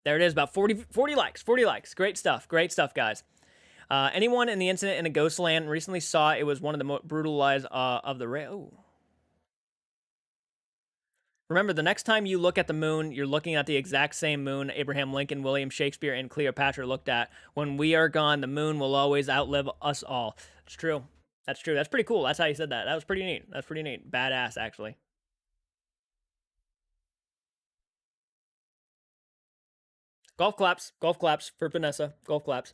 There it is, about 40 likes. 40 likes. Great stuff. Great stuff, guys. Anyone in the incident in a ghost land recently saw it was one of the most brutalized of the Remember, the next time you look at the moon, you're looking at the exact same moon Abraham Lincoln, William Shakespeare, and Cleopatra looked at. When we are gone, the moon will always outlive us all. It's true. That's true. That's pretty cool. That's how you said that. That was pretty neat. That's pretty neat. Badass, actually. Golf claps. Golf claps for Vanessa. Golf claps.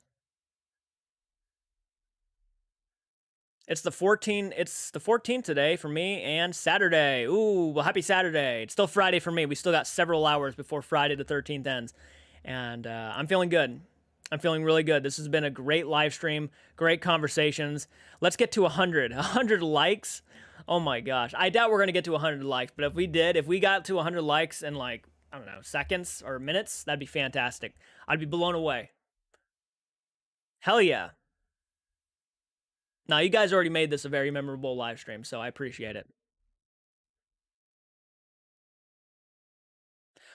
It's the 14th. It's the 14th today for me and Saturday. Ooh, well, happy Saturday. It's still Friday for me. We still got several hours before Friday the 13th ends. And I'm feeling good. I'm feeling really good. This has been a great live stream, great conversations. Let's get to 100. 100 likes. Oh my gosh. I doubt we're going to get to 100 likes, but if we got to 100 likes in like, I don't know, seconds or minutes, that'd be fantastic. I'd be blown away. Hell yeah. Now, you guys already made this a very memorable live stream, so I appreciate it.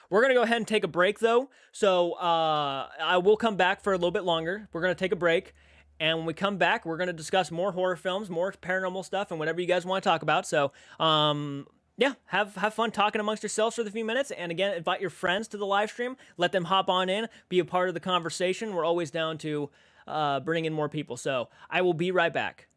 We're going to go ahead and take a break, though. So I will come back for a little bit longer. We're going to take a break. And when we come back, we're going to discuss more horror films, more paranormal stuff, and whatever you guys want to talk about. So, yeah, have fun talking amongst yourselves for the few minutes. And again, invite your friends to the live stream. Let them hop on in, be a part of the conversation. We're always down to bring in more people. So I will be right back.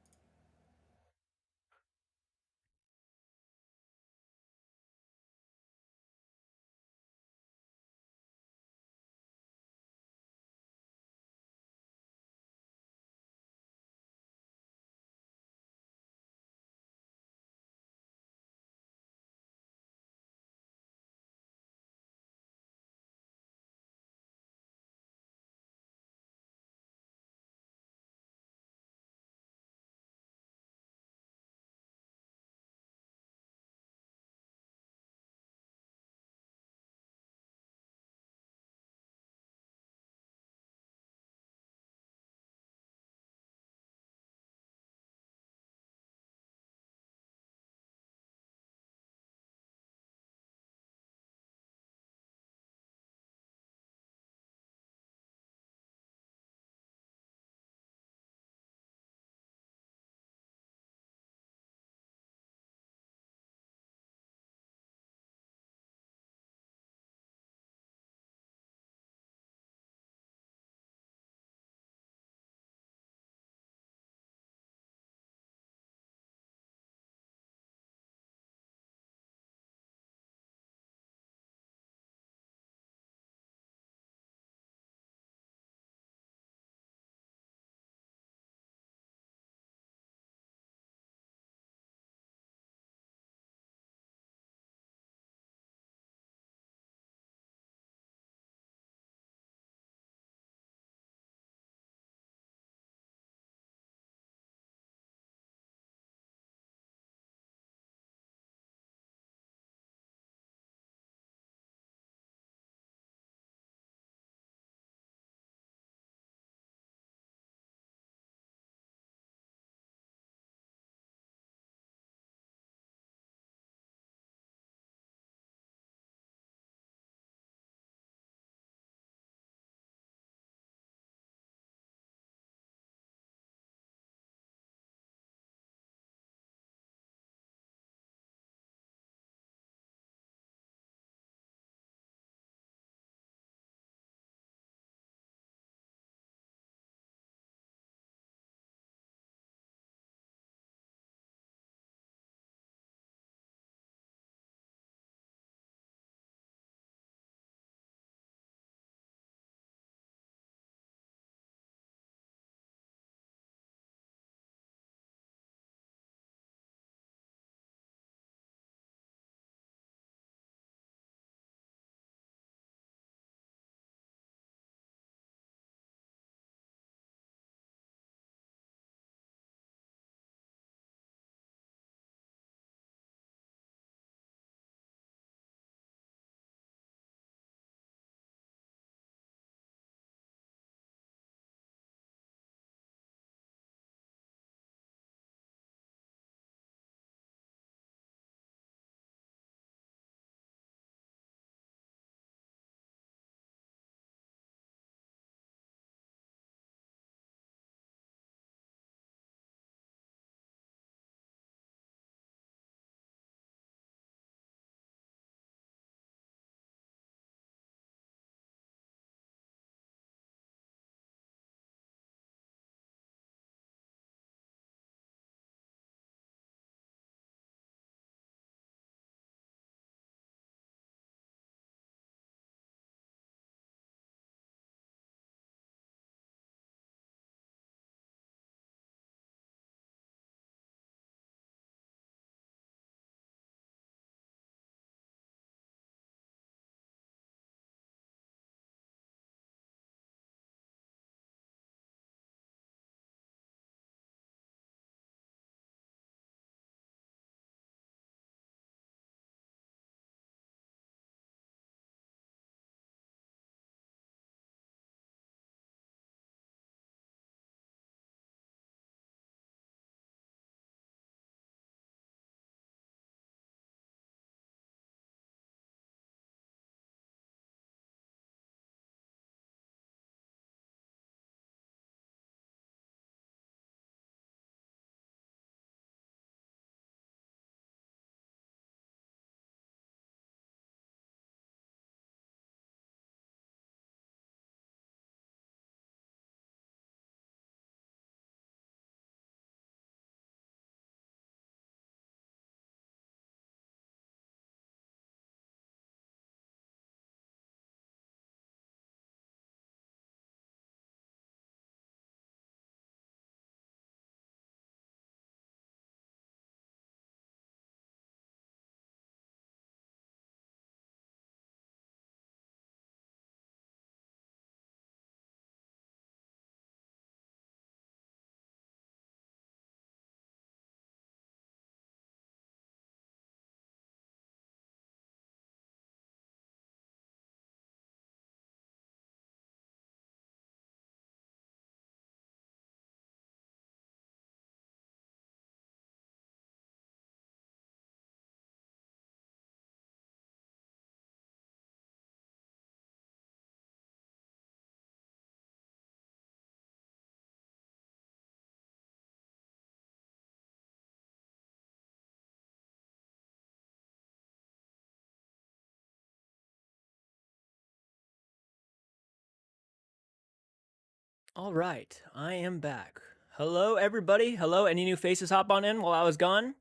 All right, I am back. Hello, everybody. Hello, any new faces hop on in while I was gone?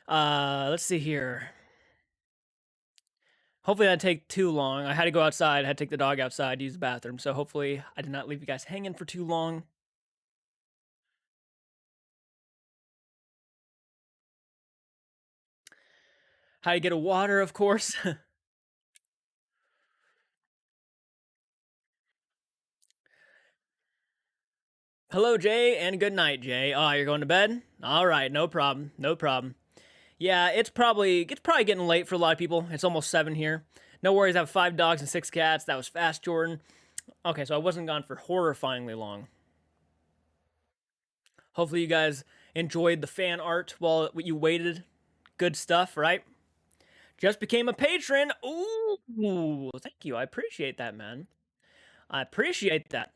Let's see here. Hopefully that didn't take too long. I had to go outside. I had to take the dog outside to use the bathroom. So hopefully I did not leave you guys hanging for too long. How to get a water, of course. Hello, Jay, and good night, Jay. Oh, you're going to bed? All right, no problem. No problem. Yeah, it's probably getting late for a lot of people. It's almost 7 here. No worries, I have 5 dogs and 6 cats. That was fast, Jordan. Okay, so I wasn't gone for horrifyingly long. Hopefully you guys enjoyed the fan art while you waited. Good stuff, right? Just became a patron. Ooh, thank you. I appreciate that, man. I appreciate that.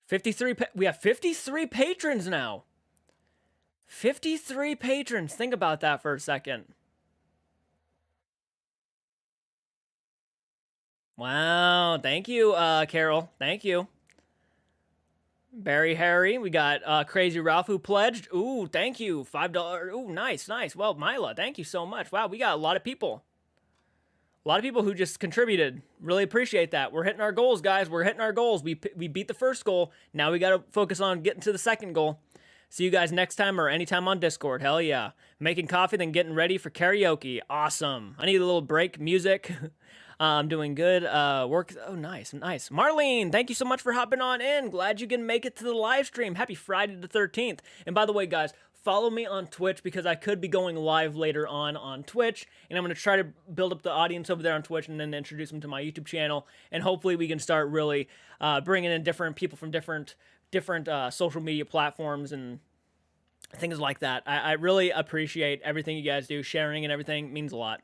53 we have 53 patrons now. 53 patrons. Think about that for a second. Wow, thank you, Carol. Thank you. Barry Harry, we got Crazy Ralph who pledged. Ooh, thank you. $5. Ooh, nice, nice. Well, Mila, thank you so much. Wow, we got a lot of people. A lot of people who just contributed. Really appreciate that. We're hitting our goals, guys. We're hitting our goals. We beat the first goal. Now we got to focus on getting to the second goal. See you guys next time or anytime on Discord. Hell yeah. Making coffee, then getting ready for karaoke. Awesome. I need a little break. Music. I'm doing good. Work. Oh, nice. Nice. Marlene, thank you so much for hopping on in. Glad you can make it to the live stream. Happy Friday the 13th. And by the way, guys, follow me on Twitch because I could be going live later on Twitch. And I'm going to try to build up the audience over there on Twitch and then introduce them to my YouTube channel. And hopefully we can start really bringing in different people from different social media platforms and things like that. I really appreciate everything you guys do. Sharing and everything means a lot.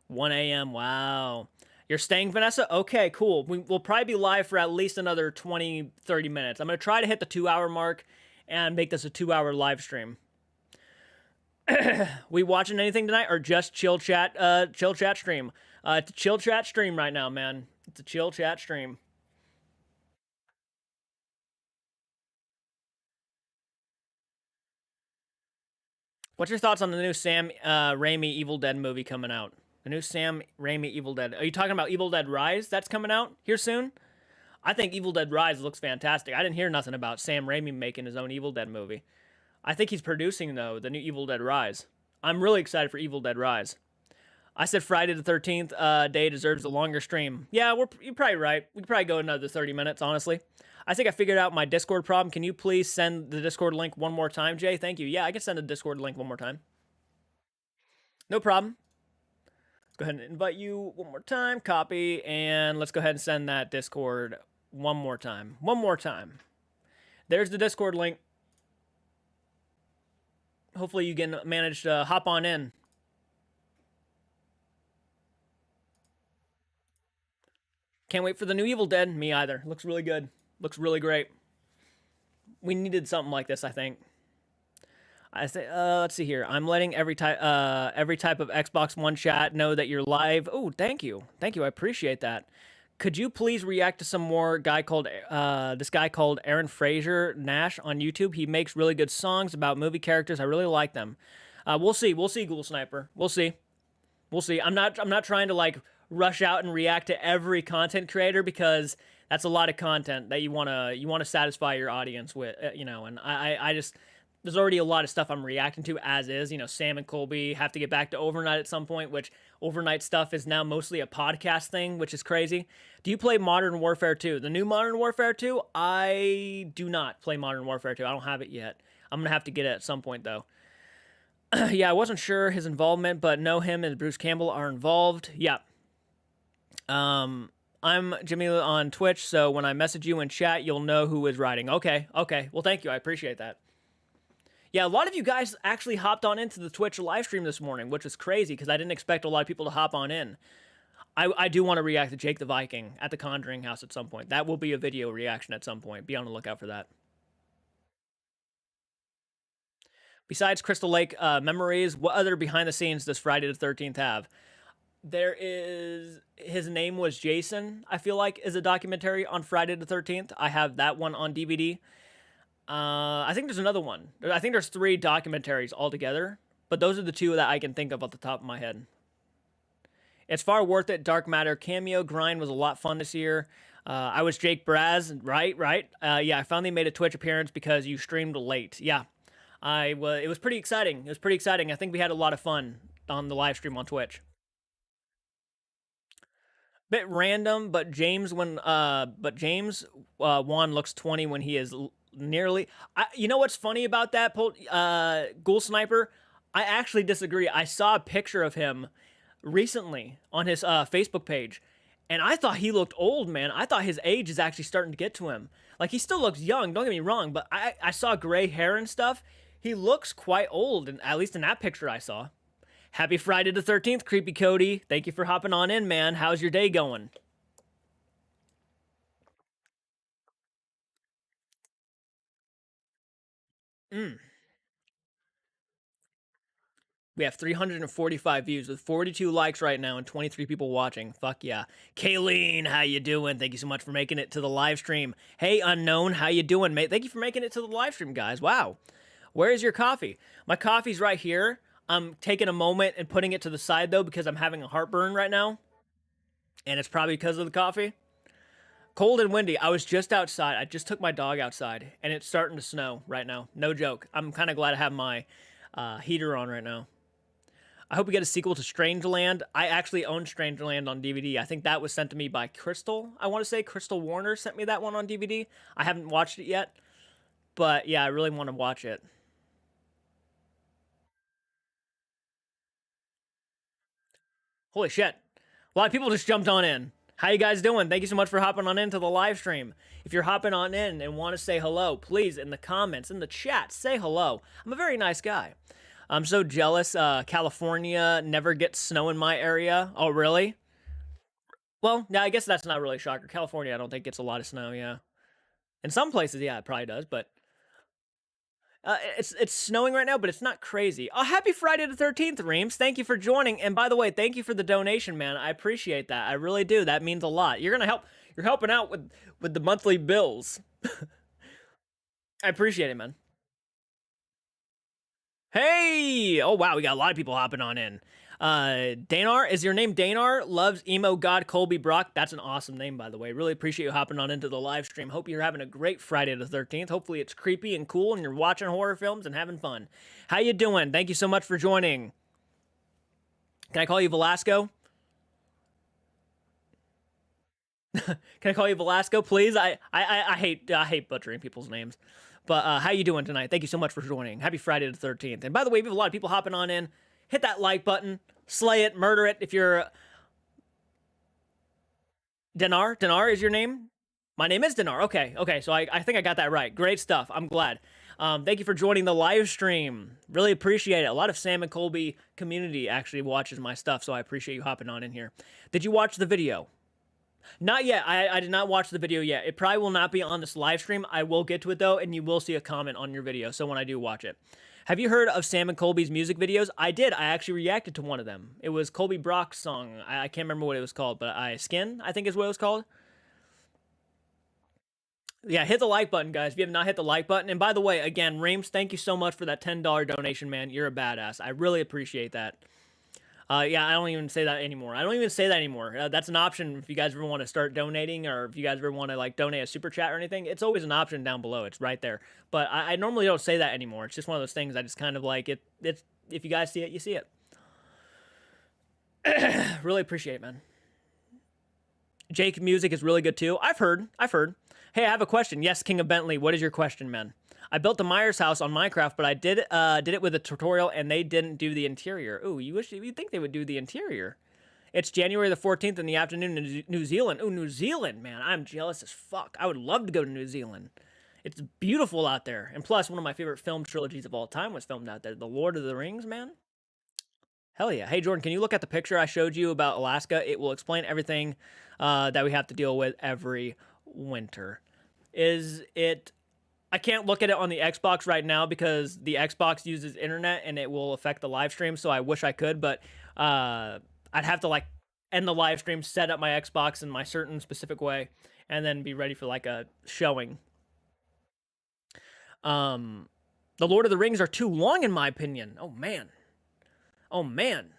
1 a.m. Wow. You're staying, Vanessa? Okay, cool. We'll probably be live for at least another 20, 30 minutes. I'm going to try to hit the 2-hour mark and make this a 2-hour live stream. We watching anything tonight or just chill chat stream? It's a chill chat stream right now, man. It's a chill chat stream. What's your thoughts on the new Sam Raimi Evil Dead movie coming out? The new Sam Raimi Evil Dead. Are you talking about Evil Dead Rise that's coming out here soon? I think Evil Dead Rise looks fantastic. I didn't hear nothing about Sam Raimi making his own Evil Dead movie. I think he's producing, though, the new Evil Dead Rise. I'm really excited for Evil Dead Rise. I said Friday the 13th day deserves a longer stream. Yeah, you're probably right. We could probably go another 30 minutes, honestly. I think I figured out my Discord problem. Can you please send the Discord link one more time, Jay? Thank you. Yeah, I can send the Discord link one more time. No problem. Let's go ahead and invite you one more time. Copy, and let's go ahead and send that Discord one more time. One more time. There's the Discord link. Hopefully you can manage to hop on in. Can't wait for the new Evil Dead. Me either. Looks really good. Looks really great. We needed something like this, I think. I say, let's see here. I'm letting every type of Xbox One chat know that you're live. Oh, thank you, thank you. I appreciate that. Could you please react to some more this guy called Aaron Fraser Nash on YouTube? He makes really good songs about movie characters. I really like them. We'll see. We'll see, Ghoul Sniper. We'll see. We'll see. I'm not trying to like rush out and react to every content creator because that's a lot of content that you wanna satisfy your audience with, And I just there's already a lot of stuff I'm reacting to as is. Sam and Colby have to get back to overnight at some point, which overnight stuff is now mostly a podcast thing, which is crazy. Do you play Modern Warfare 2? The new Modern Warfare 2? I do not play Modern Warfare 2. I don't have it yet. I'm gonna have to get it at some point though. Yeah, I wasn't sure his involvement, but know him and Bruce Campbell are involved. Yeah. I'm Jimmy on Twitch, so when I message you in chat, you'll know who is writing. Okay. Well, thank you. I appreciate that. Yeah, a lot of you guys actually hopped on into the Twitch live stream this morning, which is crazy because I didn't expect a lot of people to hop on in. I do want to react to Jake the Viking at the Conjuring house at some point. That will be a video reaction at some point. Be on the lookout for that. Besides Crystal Lake memories, what other behind the scenes does Friday the 13th have? There is his name was Jason. I feel like is a documentary on Friday the 13th. I have that one on DVD. I think there's another one. I think there's three documentaries altogether, but those are the two that I can think of off the top of my head. It's far worth it. Dark Matter cameo grind was a lot fun this year. I was Jake Braz, right, right. Yeah, I finally made a Twitch appearance because you streamed late. Yeah, I was. It was pretty exciting. It was pretty exciting. I think we had a lot of fun on the live stream on Twitch. Bit random, but James Wan looks 20 when he is nearly. You know what's funny about that, Ghoul Sniper? I actually disagree. I saw a picture of him recently on his Facebook page, and I thought he looked old, man. I thought his age is actually starting to get to him. Like he still looks young. Don't get me wrong, but I saw gray hair and stuff. He looks quite old, and at least in that picture I saw. Happy Friday the 13th, Creepy Cody. Thank you for hopping on in, man. How's your day going? Mm. We have 345 views with 42 likes right now and 23 people watching. Fuck yeah. Kayleen, how you doing? Thank you so much for making it to the live stream. Hey, Unknown, how you doing, mate? Thank you for making it to the live stream, guys. Wow. Where is your coffee? My coffee's right here. I'm taking a moment and putting it to the side, though, because I'm having a heartburn right now. And it's probably because of the coffee. Cold and windy. I was just outside. I just took my dog outside, and it's starting to snow right now. No joke. I'm kind of glad I have my heater on right now. I hope we get a sequel to Strangeland. I actually own Strangeland on DVD. I think that was sent to me by Crystal. I want to say Crystal Warner sent me that one on DVD. I haven't watched it yet, but yeah, I really want to watch it. Holy shit. A lot of people just jumped on in. How you guys doing? Thank you so much for hopping on into the live stream. If you're hopping on in and want to say hello, please in the comments, in the chat, say hello. I'm a very nice guy. I'm so jealous. California never gets snow in my area. Oh, really? Well, yeah, I guess that's not really a shocker. California, I don't think gets a lot of snow. Yeah, in some places, yeah, it probably does. But it's snowing right now, but it's not crazy. Oh, happy Friday the 13th, Reams. Thank you for joining. And by the way, thank you for the donation, man. I appreciate that. I really do. That means a lot. You're gonna help. You're helping out with the monthly bills. I appreciate it, man. Hey! Oh wow, we got a lot of people hopping on in. Danar, is your name Danar? Loves emo god Colby Brock. That's an awesome name, by the way. Really appreciate you hopping on into the live stream. Hope you're having a great Friday the 13th. Hopefully it's creepy and cool and you're watching horror films and having fun. How you doing? Thank you so much for joining. Can I call you Velasco? Can I call you Velasco, please? I hate butchering people's names. But how you doing tonight? Thank you so much for joining. Happy Friday the 13th. And by the way, we have a lot of people hopping on in. Hit that like button. Slay it. Murder it. If you're Dinar is your name? My name is Dinar. Okay. Okay. So I think I got that right. Great stuff. I'm glad. Thank you for joining the live stream. Really appreciate it. A lot of Sam and Colby community actually watches my stuff, so I appreciate you hopping on in here. Did you watch the video? Not yet. I did not watch the video yet. It probably will not be on this live stream. I will get to it though, and you will see a comment on your video. So when I do watch it, have you heard of Sam and Colby's music videos? I did. I actually reacted to one of them. It was Colby Brock's song. I can't remember what it was called, but Skin, I think is what it was called. Yeah, hit the like button, guys. If you have not hit the like button, and by the way, again, Reams, thank you so much for that $10 donation, man. You're a badass. I really appreciate that. Yeah, I don't even say that anymore. I don't even say that anymore. That's an option if you guys ever want to start donating, or if you guys ever want to like donate a super chat or anything. It's always an option down below. It's right there. But I normally don't say that anymore. It's just one of those things. I just kind of like it. It's if you guys see it, you see it. Really appreciate it, man. Jake music is really good too. I've heard. I've heard. Hey, I have a question. Yes, King of Bentley. What is your question, man? I built the Myers house on Minecraft, but I did it with a tutorial, and they didn't do the interior. Ooh, you think they would do the interior? It's January the 14th in the afternoon in New Zealand. Ooh, New Zealand, man. I'm jealous as fuck. I would love to go to New Zealand. It's beautiful out there. And plus, one of my favorite film trilogies of all time was filmed out there. The Lord of the Rings, man. Hell yeah. Hey, Jordan, can you look at the picture I showed you about Alaska? It will explain everything that we have to deal with every winter. Is it... I can't look at it on the Xbox right now because the Xbox uses internet and it will affect the live stream, so I wish I could, but I'd have to like end the live stream, set up my Xbox in my certain specific way, and then be ready for like a showing. The Lord of the Rings are too long in my opinion. Oh man. Oh man.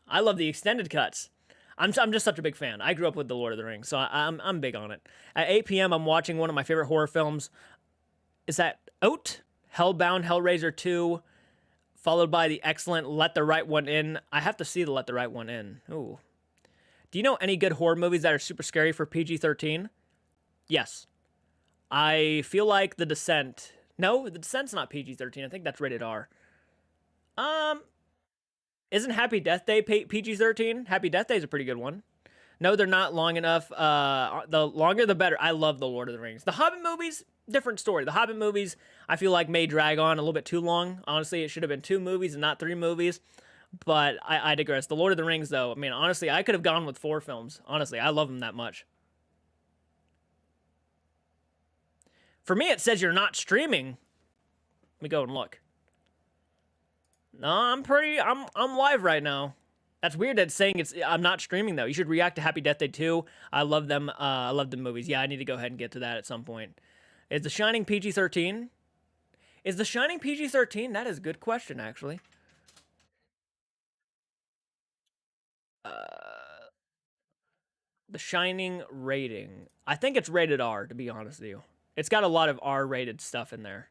I love the extended cuts. I'm just such a big fan. I grew up with the Lord of the Rings, so I'm big on it. At 8 p.m., I'm watching one of my favorite horror films. Is that Oat? Hellbound Hellraiser 2, followed by the excellent Let the Right One In. I have to see the Let the Right One In. Ooh. Do you know any good horror movies that are super scary for PG-13? Yes. I feel like The Descent. No, The Descent's not PG-13. I think that's rated R. Um, isn't Happy Death Day PG-13? Happy Death Day is a pretty good one. No, they're not long enough. The longer the better. I love the Lord of the Rings. The Hobbit movies, different story. The Hobbit movies, I feel like may drag on a little bit too long. Honestly, it should have been 2 movies and not 3 movies. But I digress. The Lord of the Rings, though, I mean, honestly, I could have gone with 4 films. Honestly, I love them that much. For me, it says you're not streaming. Let me go and look. No, I'm live right now. That's weird that saying I'm not streaming though. You should react to Happy Death Day 2. I love them. I love the movies. Yeah, I need to go ahead and get to that at some point. Is The Shining PG-13? Is The Shining PG-13? That is a good question, actually. The Shining rating. I think it's rated R, to be honest with you. It's got a lot of R-rated stuff in there.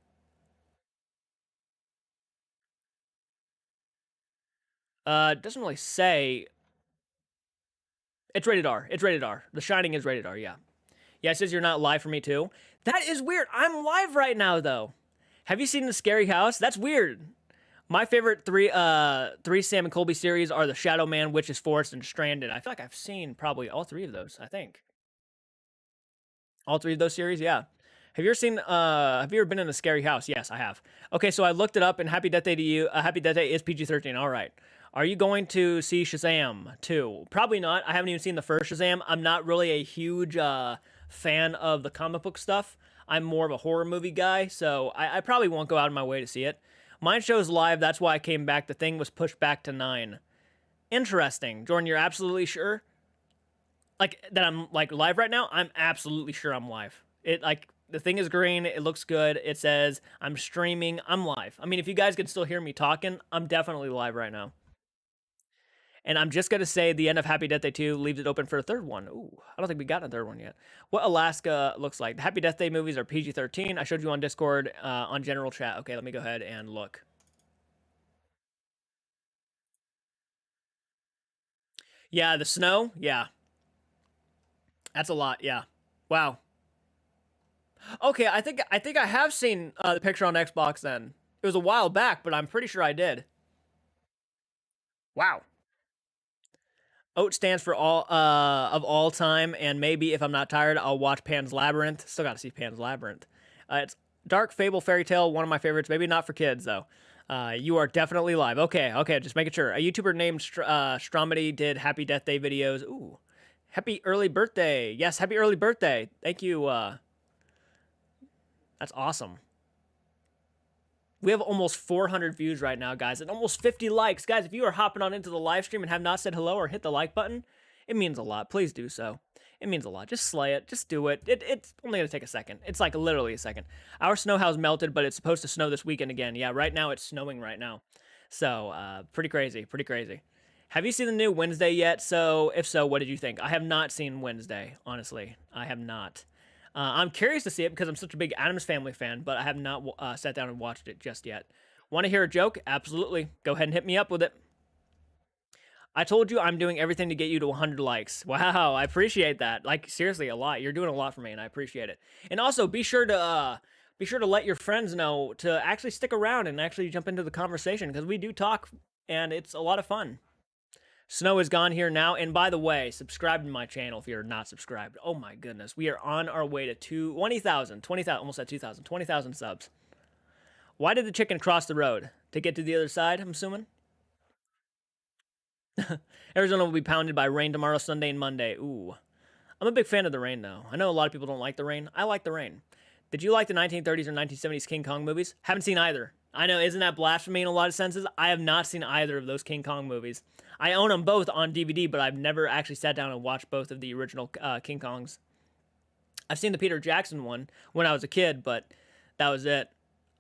It doesn't really say. It's rated R. It's rated R. The Shining is rated R, yeah. Yeah, it says you're not live for me too. That is weird. I'm live right now though. Have you seen The Scary House? That's weird. My favorite three Sam and Colby series are The Shadow Man, Witch's Forest, and Stranded. I feel like I've seen probably all 3 of those, I think. All 3 of those series, yeah. Have you ever seen have you ever been in a scary house? Yes, I have. Okay, so I looked it up and Happy Death Day to you. Happy Death Day is PG-13. All right. Are you going to see Shazam 2? Probably not. I haven't even seen the first Shazam. I'm not really a huge fan of the comic book stuff. I'm more of a horror movie guy, so I probably won't go out of my way to see it. Mine shows live. That's why I came back. The thing was pushed back to 9. Interesting. Jordan, you're absolutely sure? Like that I'm like live right now? I'm absolutely sure I'm live. It like the thing is green, it looks good. It says I'm streaming, I'm live. I mean, if you guys can still hear me talking, I'm definitely live right now. And I'm just gonna say the end of Happy Death Day 2 leaves it open for a 3rd one. Ooh, I don't think we got a 3rd one yet. What Alaska looks like. The Happy Death Day movies are PG-13. I showed you on Discord, on general chat. Okay, let me go ahead and look. Yeah, the snow. Yeah, that's a lot. Yeah. Wow. Okay, I think I have seen the picture on Xbox. Then it was a while back, but I'm pretty sure I did. Wow. OAT stands for all of all time, and maybe if I'm not tired, I'll watch Pan's Labyrinth. Still got to see Pan's Labyrinth. It's dark fable fairy tale, one of my favorites. Maybe not for kids though. You are definitely live. Okay, okay, just making sure. A YouTuber named Stromedy did Happy Death Day videos. Ooh, happy early birthday! Yes, happy early birthday. Thank you. That's awesome. We have almost 400 views right now, guys, and almost 50 likes. Guys, if you are hopping on into the live stream and have not said hello or hit the like button, it means a lot. Please do so. It means a lot. Just slay it. Just do it. It's only going to take a second. It's like literally a second. Our snow house melted, but it's supposed to snow this weekend again. Yeah, right now it's snowing right now. So, pretty crazy. Pretty crazy. Have you seen the new Wednesday yet? So, if so, what did you think? I have not seen Wednesday, honestly. I have not. I'm curious to see it because I'm such a big Addams Family fan, but I have not sat down and watched it just yet. Want to hear a joke? Absolutely. Go ahead and hit me up with it. I told you I'm doing everything to get you to 100 likes. Wow, I appreciate that. Like seriously, a lot. You're doing a lot for me, and I appreciate it. And also, be sure to let your friends know to actually stick around and actually jump into the conversation because we do talk, and it's a lot of fun. Snow is gone here now. And by the way, subscribe to my channel if you're not subscribed. Oh my goodness. We are on our way to 20,000, almost at 2,000, 20,000 subs. Why did the chicken cross the road? To get to the other side, I'm assuming? Arizona will be pounded by rain tomorrow, Sunday, and Monday. Ooh. I'm a big fan of the rain, though. I know a lot of people don't like the rain. I like the rain. Did you like the 1930s or 1970s King Kong movies? Haven't seen either. I know, isn't that blasphemy in a lot of senses? I have not seen either of those King Kong movies. I own them both on DVD, but I've never actually sat down and watched both of the original King Kongs. I've seen the Peter Jackson one when I was a kid, but that was it.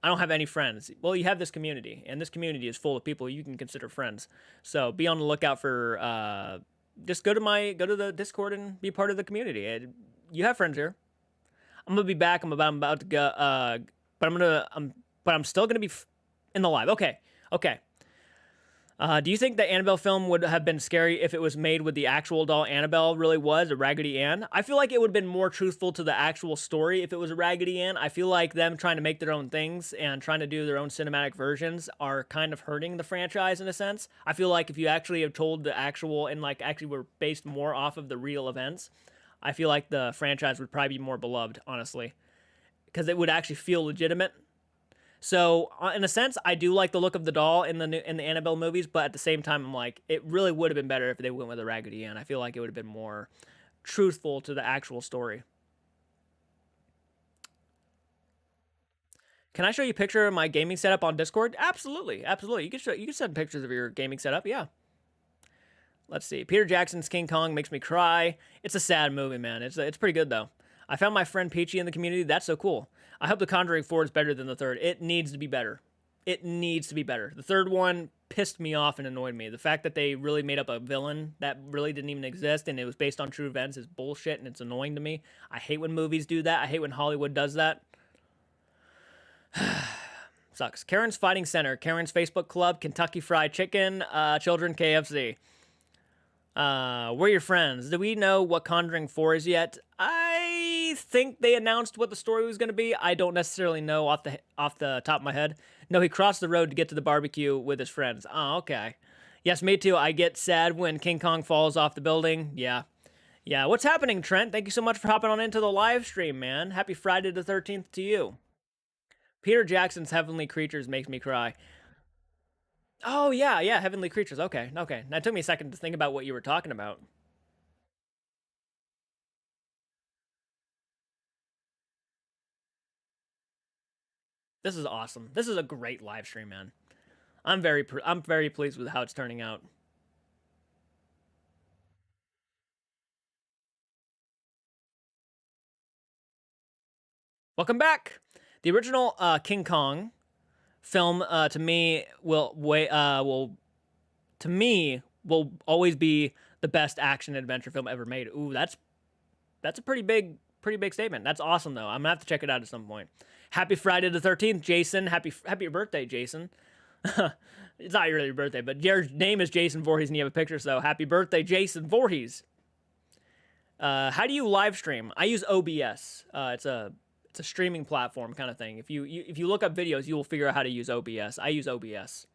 I don't have any friends. Well, you have this community, and this community is full of people you can consider friends. So be on the lookout for. Just go to the Discord and be part of the community. You have friends here. I'm gonna be back. I'm about to go. But I'm still gonna be in the live. Okay, okay. Do you think the Annabelle film would have been scary if it was made with the actual doll Annabelle really was, a Raggedy Ann? I feel like it would have been more truthful to the actual story if it was a Raggedy Ann. I feel like them trying to make their own things and trying to do their own cinematic versions are kind of hurting the franchise in a sense. I feel like if you actually have told the actual and like actually were based more off of the real events, I feel like the franchise would probably be more beloved, honestly, because it would actually feel legitimate. So, in a sense, I do like the look of the doll in the Annabelle movies, but at the same time, I'm like, it really would have been better if they went with a Raggedy Ann. I feel like it would have been more truthful to the actual story. Can I show you a picture of my gaming setup on Discord? Absolutely, absolutely. You can send pictures of your gaming setup. Yeah. Let's see. Peter Jackson's King Kong makes me cry. It's a sad movie, man. It's pretty good though. I found my friend Peachy in the community. That's so cool. I hope The Conjuring 4 is better than the third. It needs to be better. It needs to be better. The third one pissed me off and annoyed me. The fact that they really made up a villain that really didn't even exist and it was based on true events is bullshit and it's annoying to me. I hate when movies do that. I hate when Hollywood does that. Sucks. Karen's Fighting Center, Karen's Facebook Club, Kentucky Fried Chicken, Children KFC. We're your friends. Do we know what Conjuring 4 is yet? I think they announced what the story was going to be. I don't necessarily know off the top of my head. No, he crossed the road to get to the barbecue with his friends. Oh, okay. Yes, me too. I get sad when King Kong falls off the building. Yeah. Yeah, what's happening, Trent? Thank you so much for hopping on into the live stream, man. Happy Friday the 13th to you. Peter Jackson's Heavenly Creatures makes me cry. Oh, yeah, yeah, Heavenly Creatures. Okay, okay. That took me a second to think about what you were talking about. This is awesome. This is a great live stream, man. I'm very pleased with how it's turning out. Welcome back. The original King Kong film to me will to me will always be the best action adventure film ever made. Ooh, that's a pretty big statement. That's awesome though. I'm gonna have to check it out at some point. Happy Friday the 13th, Jason. Happy birthday, Jason. It's not really your birthday, but your name is Jason Voorhees and you have a picture, so happy birthday, Jason Voorhees. How do you live stream? I use OBS. It's a streaming platform kind of thing. If you look up videos, you will figure out how to use OBS. I use OBS.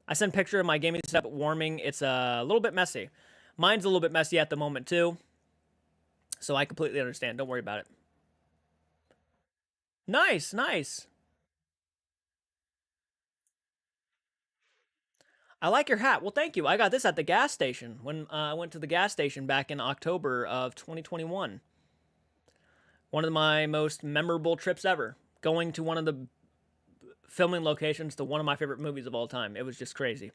I sent a picture of my gaming setup warming. It's a little bit messy. Mine's a little bit messy at the moment too. So I completely understand. Don't worry about it. Nice, nice. I like your hat. Well, thank you. I got this at the gas station when I went to the gas station back in October of 2021. One of my most memorable trips ever. Going to one of the filming locations to one of my favorite movies of all time. It was just crazy.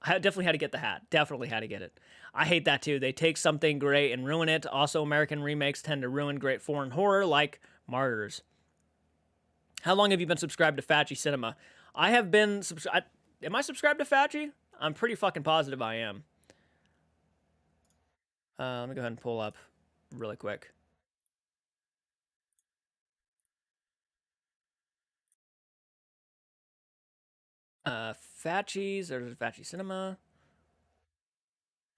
I definitely had to get the hat. Definitely had to get it. I hate that too. They take something great and ruin it. Also, American remakes tend to ruin great foreign horror like Martyrs. How long have you been subscribed to Fatchy Cinema? I have been. Am I subscribed to Fatchy? I'm pretty fucking positive I am. Let me go ahead and pull up really quick. Fatchy's. There's Fatchy Cinema.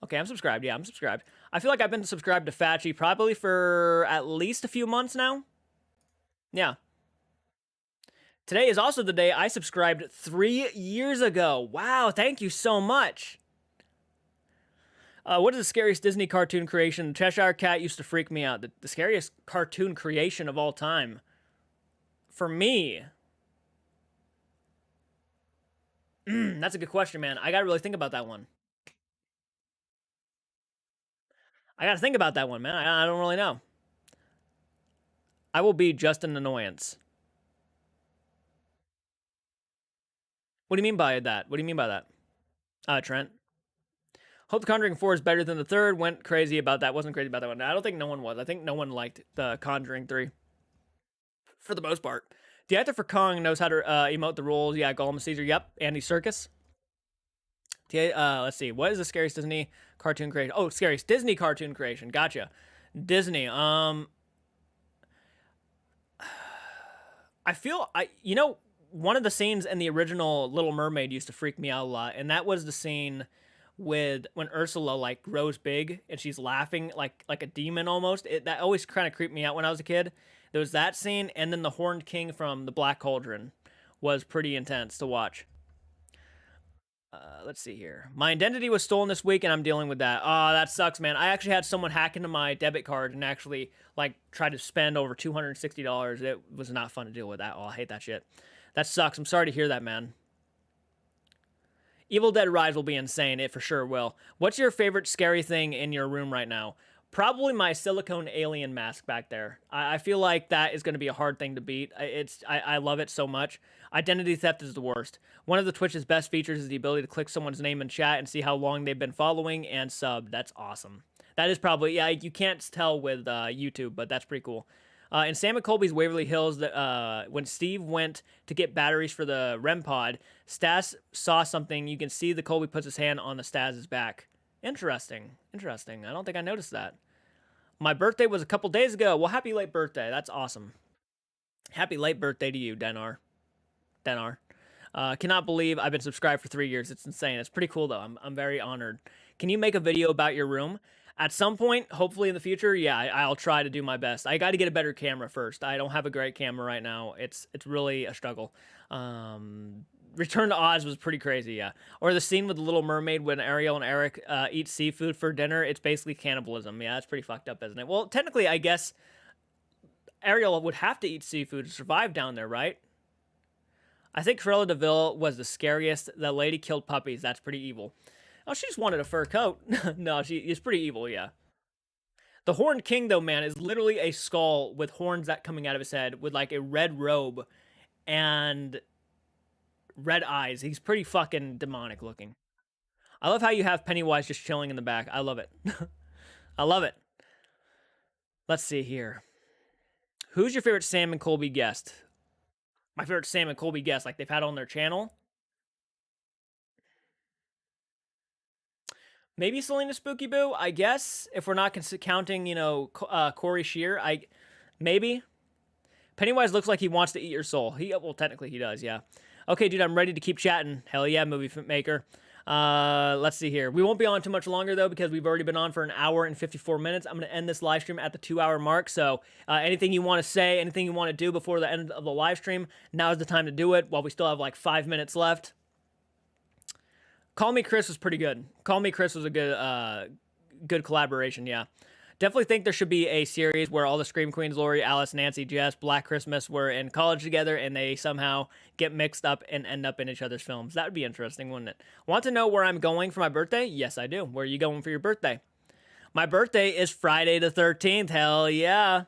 Okay, I'm subscribed. Yeah, I'm subscribed. I feel like I've been subscribed to Fatchy probably for at least a few months now. Yeah. Today is also the day I subscribed 3 years ago. Wow, thank you so much. What is the scariest Disney cartoon creation? Cheshire Cat used to freak me out. The scariest cartoon creation of all time. For me, that's a good question, man. I gotta really think about that one. I gotta think about that one, man. I don't really know. I will be just an annoyance. What do you mean by that? What do you mean by that? Trent. Hope The Conjuring 4 is better than the third. Went crazy about that. Wasn't crazy about that one. I don't think no one was. I think no one liked The Conjuring 3. For the most part. The actor for Kong knows how to emote the roles. Yeah, Gollum Caesar. Yep. Andy Serkis. Let's see. What is the scariest Disney cartoon creation? Oh, scariest Disney cartoon creation. Gotcha. Disney. I feel one of the scenes in the original Little Mermaid used to freak me out a lot, and that was the scene with when Ursula like grows big and she's laughing like a demon almost. That always kind of creeped me out when I was a kid. There was that scene, and then the Horned King from the Black Cauldron was pretty intense to watch. Let's see here. My identity was stolen this week, and I'm dealing with that. Oh, that sucks, man. I actually had someone hack into my debit card and actually like try to spend over $260. It was not fun to deal with that. Oh, I hate that shit. That sucks. I'm sorry to hear that, man. Evil Dead Rise will be insane. It for sure will. What's your favorite scary thing in your room right now? Probably my silicone alien mask back there. I feel like that is going to be a hard thing to beat. I love it so much. Identity theft is the worst. One of the Twitch's best features is the ability to click someone's name in chat and see how long they've been following and sub. That's awesome. That is probably, yeah, you can't tell with YouTube, but that's pretty cool. In Sam and Colby's Waverly Hills, when Steve went to get batteries for the REM pod, Stas saw something. You can see the Colby puts his hand on the Stas's back. Interesting. Interesting. I don't think I noticed that. My birthday was a couple days ago. Well, happy late birthday. That's awesome. Happy late birthday to you, Denar. Cannot believe I've been subscribed for 3 years. It's insane. It's pretty cool, though. I'm very honored. Can you make a video about your room? At some point, hopefully in the future, yeah, I'll try to do my best. I got to get a better camera first. I don't have a great camera right now. It's really a struggle. Return to Oz was pretty crazy, yeah. Or the scene with the Little Mermaid when Ariel and Eric eat seafood for dinner. It's basically cannibalism. Yeah, that's pretty fucked up, isn't it? Well, technically, I guess Ariel would have to eat seafood to survive down there, right? I think Cruella de Vil was the scariest. The lady killed puppies. That's pretty evil. Oh, she just wanted a fur coat. No, she is pretty evil, yeah. The Horned King, though, man, is literally a skull with horns that coming out of his head with like a red robe and red eyes. He's pretty fucking demonic looking. I love how you have Pennywise just chilling in the back. I love it. I love it. Let's see here. Who's your favorite Sam and Colby guest? My favorite Sam and Colby guest, like they've had on their channel. Maybe Selena Spooky Boo, I guess. If we're not counting, Corey Shear, maybe. Pennywise looks like he wants to eat your soul. Well, technically he does, yeah. Okay, dude, I'm ready to keep chatting. Hell yeah, movie maker. Let's see here. We won't be on too much longer, though, because we've already been on for an hour and 54 minutes. I'm going to end this live stream at the 2-hour mark. So anything you want to say, anything you want to do before the end of the live stream, now is the time to do it while we still have like 5 minutes left. Call Me Chris was pretty good. Call Me Chris was a good collaboration, yeah. Definitely think there should be a series where all the Scream Queens, Lori, Alice, Nancy, Jess, Black Christmas, were in college together and they somehow get mixed up and end up in each other's films. That would be interesting, wouldn't it? Want to know where I'm going for my birthday? Yes, I do. Where are you going for your birthday? My birthday is Friday the 13th. Hell yeah.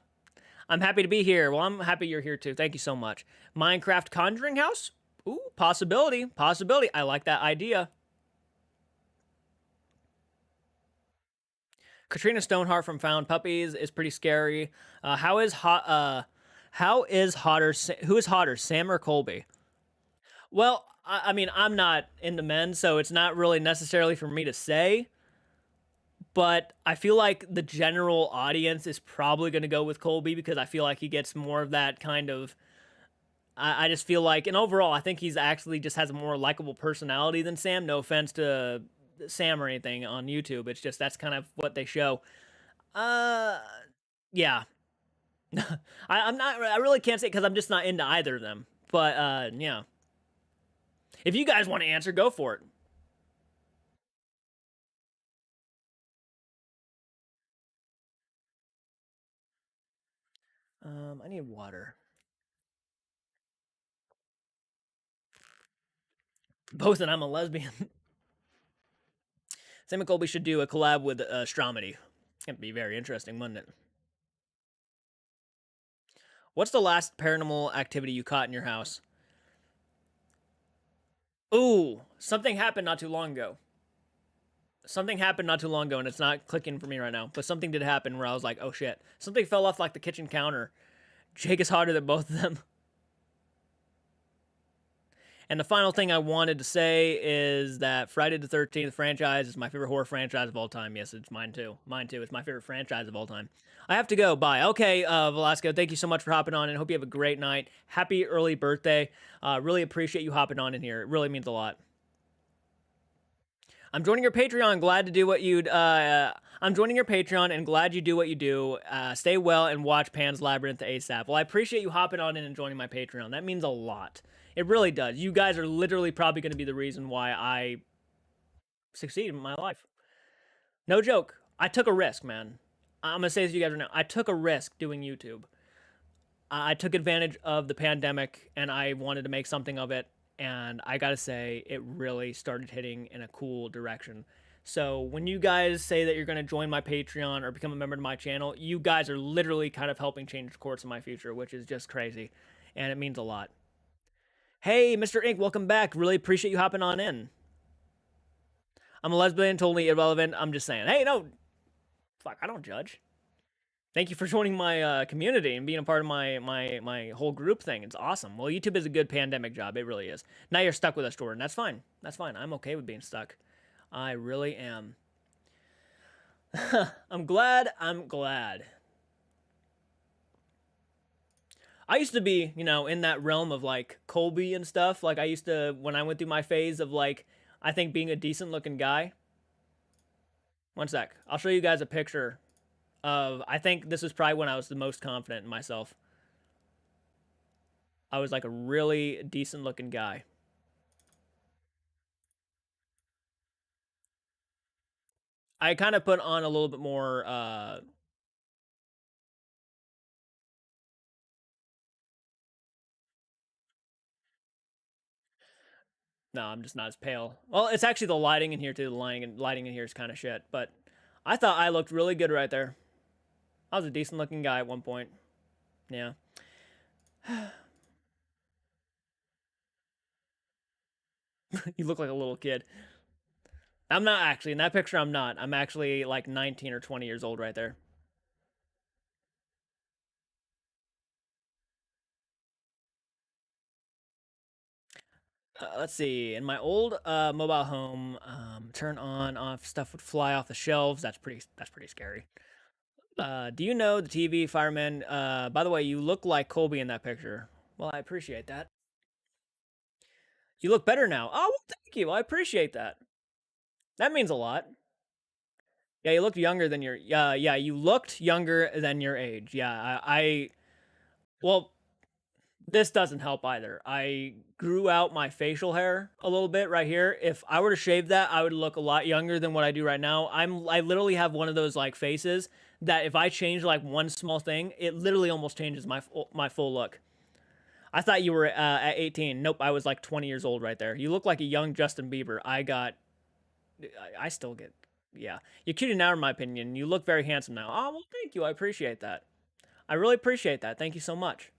I'm happy to be here. Well, I'm happy you're here too. Thank you so much. Minecraft Conjuring House? Ooh, possibility. Possibility. I like that idea. Katrina Stoneheart from Found Puppies is pretty scary. Who is hotter, Sam or Colby? Well, I mean, I'm not into men, so it's not really necessarily for me to say. But I feel like the general audience is probably going to go with Colby because I feel like he gets more of that kind of. I just feel like, and overall, I think he's actually just has a more likable personality than Sam. No offense to Sam or anything on YouTube. It's just that's kind of what they show. Yeah. I'm not. I really can't say because I'm just not into either of them. But yeah. If you guys want to answer, go for it. I need water. Both, and I'm a lesbian. Sam and Colby should do a collab with Stromedy. It'd be very interesting, wouldn't it? What's the last paranormal activity you caught in your house? Ooh, something happened not too long ago. Something happened not too long ago, and it's not clicking for me right now. But something did happen where I was like, "Oh shit!" Something fell off like the kitchen counter. Jake is hotter than both of them. And the final thing I wanted to say is that Friday the 13th franchise is my favorite horror franchise of all time. Yes, it's mine too. Mine too. It's my favorite franchise of all time. I have to go. Bye. Okay, Velasco, thank you so much for hopping on and hope you have a great night. Happy early birthday. Really appreciate you hopping on in here. It really means a lot. I'm joining your Patreon. Glad to do what you'd. I'm joining your Patreon and glad you do what you do. Stay well and watch Pan's Labyrinth ASAP. Well, I appreciate you hopping on in and joining my Patreon. That means a lot. It really does. You guys are literally probably going to be the reason why I succeed in my life. No joke. I took a risk, man. I'm gonna say this to you guys right now. I took a risk doing YouTube. I took advantage of the pandemic and I wanted to make something of it. And I gotta say, it really started hitting in a cool direction. So when you guys say that you're gonna join my Patreon or become a member of my channel, you guys are literally kind of helping change the course of my future, which is just crazy. And it means a lot. Hey, Mr. Ink, welcome back. Really appreciate you hopping on in. I'm a lesbian, totally irrelevant. I'm just saying. Hey, no, fuck, I don't judge. Thank you for joining my community and being a part of my whole group thing. It's awesome. Well, YouTube is a good pandemic job. It really is. Now you're stuck with us, Jordan. That's fine. That's fine. I'm okay with being stuck. I really am. I'm glad. I'm glad. I used to be, in that realm of like Colby and stuff. Like I used to, when I went through my phase of like, I think being a decent looking guy. One sec. I'll show you guys a picture of, I think this is probably when I was the most confident in myself. I was like a really decent looking guy. I kind of put on a little bit more, no, I'm just not as pale. Well, it's actually the lighting in here too. The lighting in here is kind of shit, but I thought I looked really good right there. I was a decent looking guy at one point. Yeah. You look like a little kid. I'm not actually. In that picture, I'm not. I'm actually like 19 or 20 years old right there. Let's see. In my old mobile home, turn on off stuff would fly off the shelves. That's pretty scary. Do you know the TV fireman? By the way, you look like Colby in that picture. Well, I appreciate that. You look better now. Oh, well, thank you. I appreciate that. That means a lot. Yeah, you looked younger than your. Yeah, you looked younger than your age. Yeah, well, this doesn't help either. I grew out my facial hair a little bit right here. If I were to shave that, I would look a lot younger than what I do right now. I literally have one of those like faces that if I change like one small thing, it literally almost changes my full look. I thought you were at 18. Nope, I was like 20 years old right there. You look like a young Justin Bieber. I still get, yeah. You're cute now, in my opinion. You look very handsome now. Oh, well, thank you. I appreciate that. I really appreciate that. Thank you so much.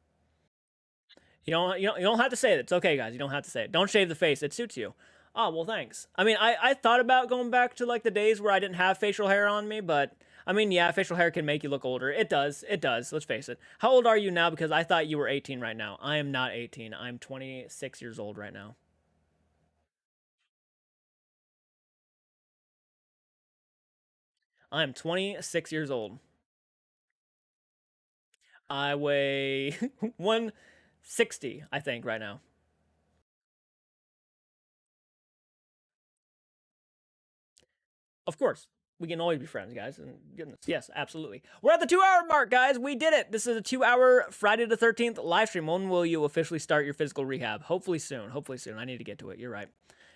You don't have to say it. It's okay, guys. You don't have to say it. Don't shave the face. It suits you. Oh, well, thanks. I mean, I thought about going back to like the days where I didn't have facial hair on me, but I mean, yeah, facial hair can make you look older. It does. It does. Let's face it. How old are you now? Because I thought you were 18 right now. I am not 18. I'm 26 years old right now. I am 26 years old. I weigh 160, I think, right now. Of course. We can always be friends, guys. And goodness, yes, absolutely. We're at the 2 hour mark, guys. We did it. This is a 2 hour Friday the 13th live stream. When will you officially start your physical rehab? Hopefully soon. Hopefully soon. I need to get to it. You're right.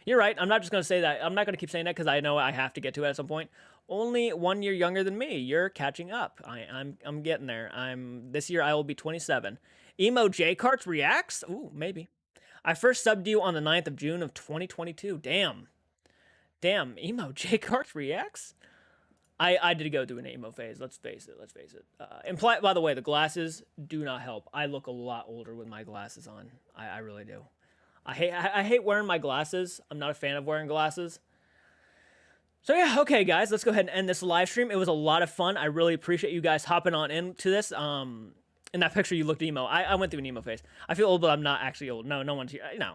You're right. I'm not just going to say that. I'm not going to keep saying that because I know I have to get to it at some point. Only 1 year younger than me. You're catching up. I'm getting there. This year I will be 27. Emo JCARTS reacts? Ooh, maybe. I first subbed you on the 9th of June of 2022. Damn. Damn, emo JCARTS reacts? I did go through an emo phase. Let's face it. Let's face it. By the way, the glasses do not help. I look a lot older with my glasses on. I really do. I hate wearing my glasses. I'm not a fan of wearing glasses. So yeah, okay, guys, let's go ahead and end this live stream. It was a lot of fun. I really appreciate you guys hopping on into this. In that picture, you looked emo. I went through an emo phase. I feel old, but I'm not actually old. No one's here. No.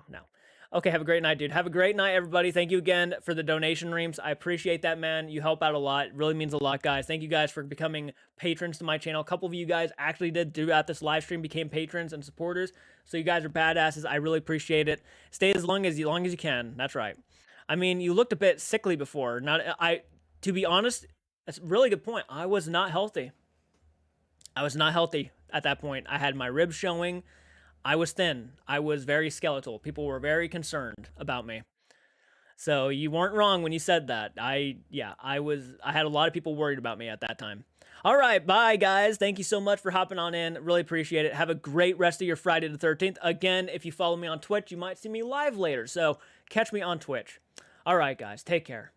Okay, have a great night, dude. Have a great night, everybody. Thank you again for the donation, Reams. I appreciate that, man. You help out a lot. It really means a lot, guys. Thank you guys for becoming patrons to my channel. A couple of you guys actually did throughout this live stream became patrons and supporters. So you guys are badasses. I really appreciate it. Stay as long as you can. That's right. I mean, you looked a bit sickly before. To be honest, that's a really good point. I was not healthy. I was not healthy at that point. I had my ribs showing. I was thin. I was very skeletal. People were very concerned about me. So you weren't wrong when you said that. I had a lot of people worried about me at that time. All right, bye guys. Thank you so much for hopping on in. Really appreciate it. Have a great rest of your Friday the 13th. Again, if you follow me on Twitch, you might see me live later. So catch me on Twitch. All right, guys. Take care.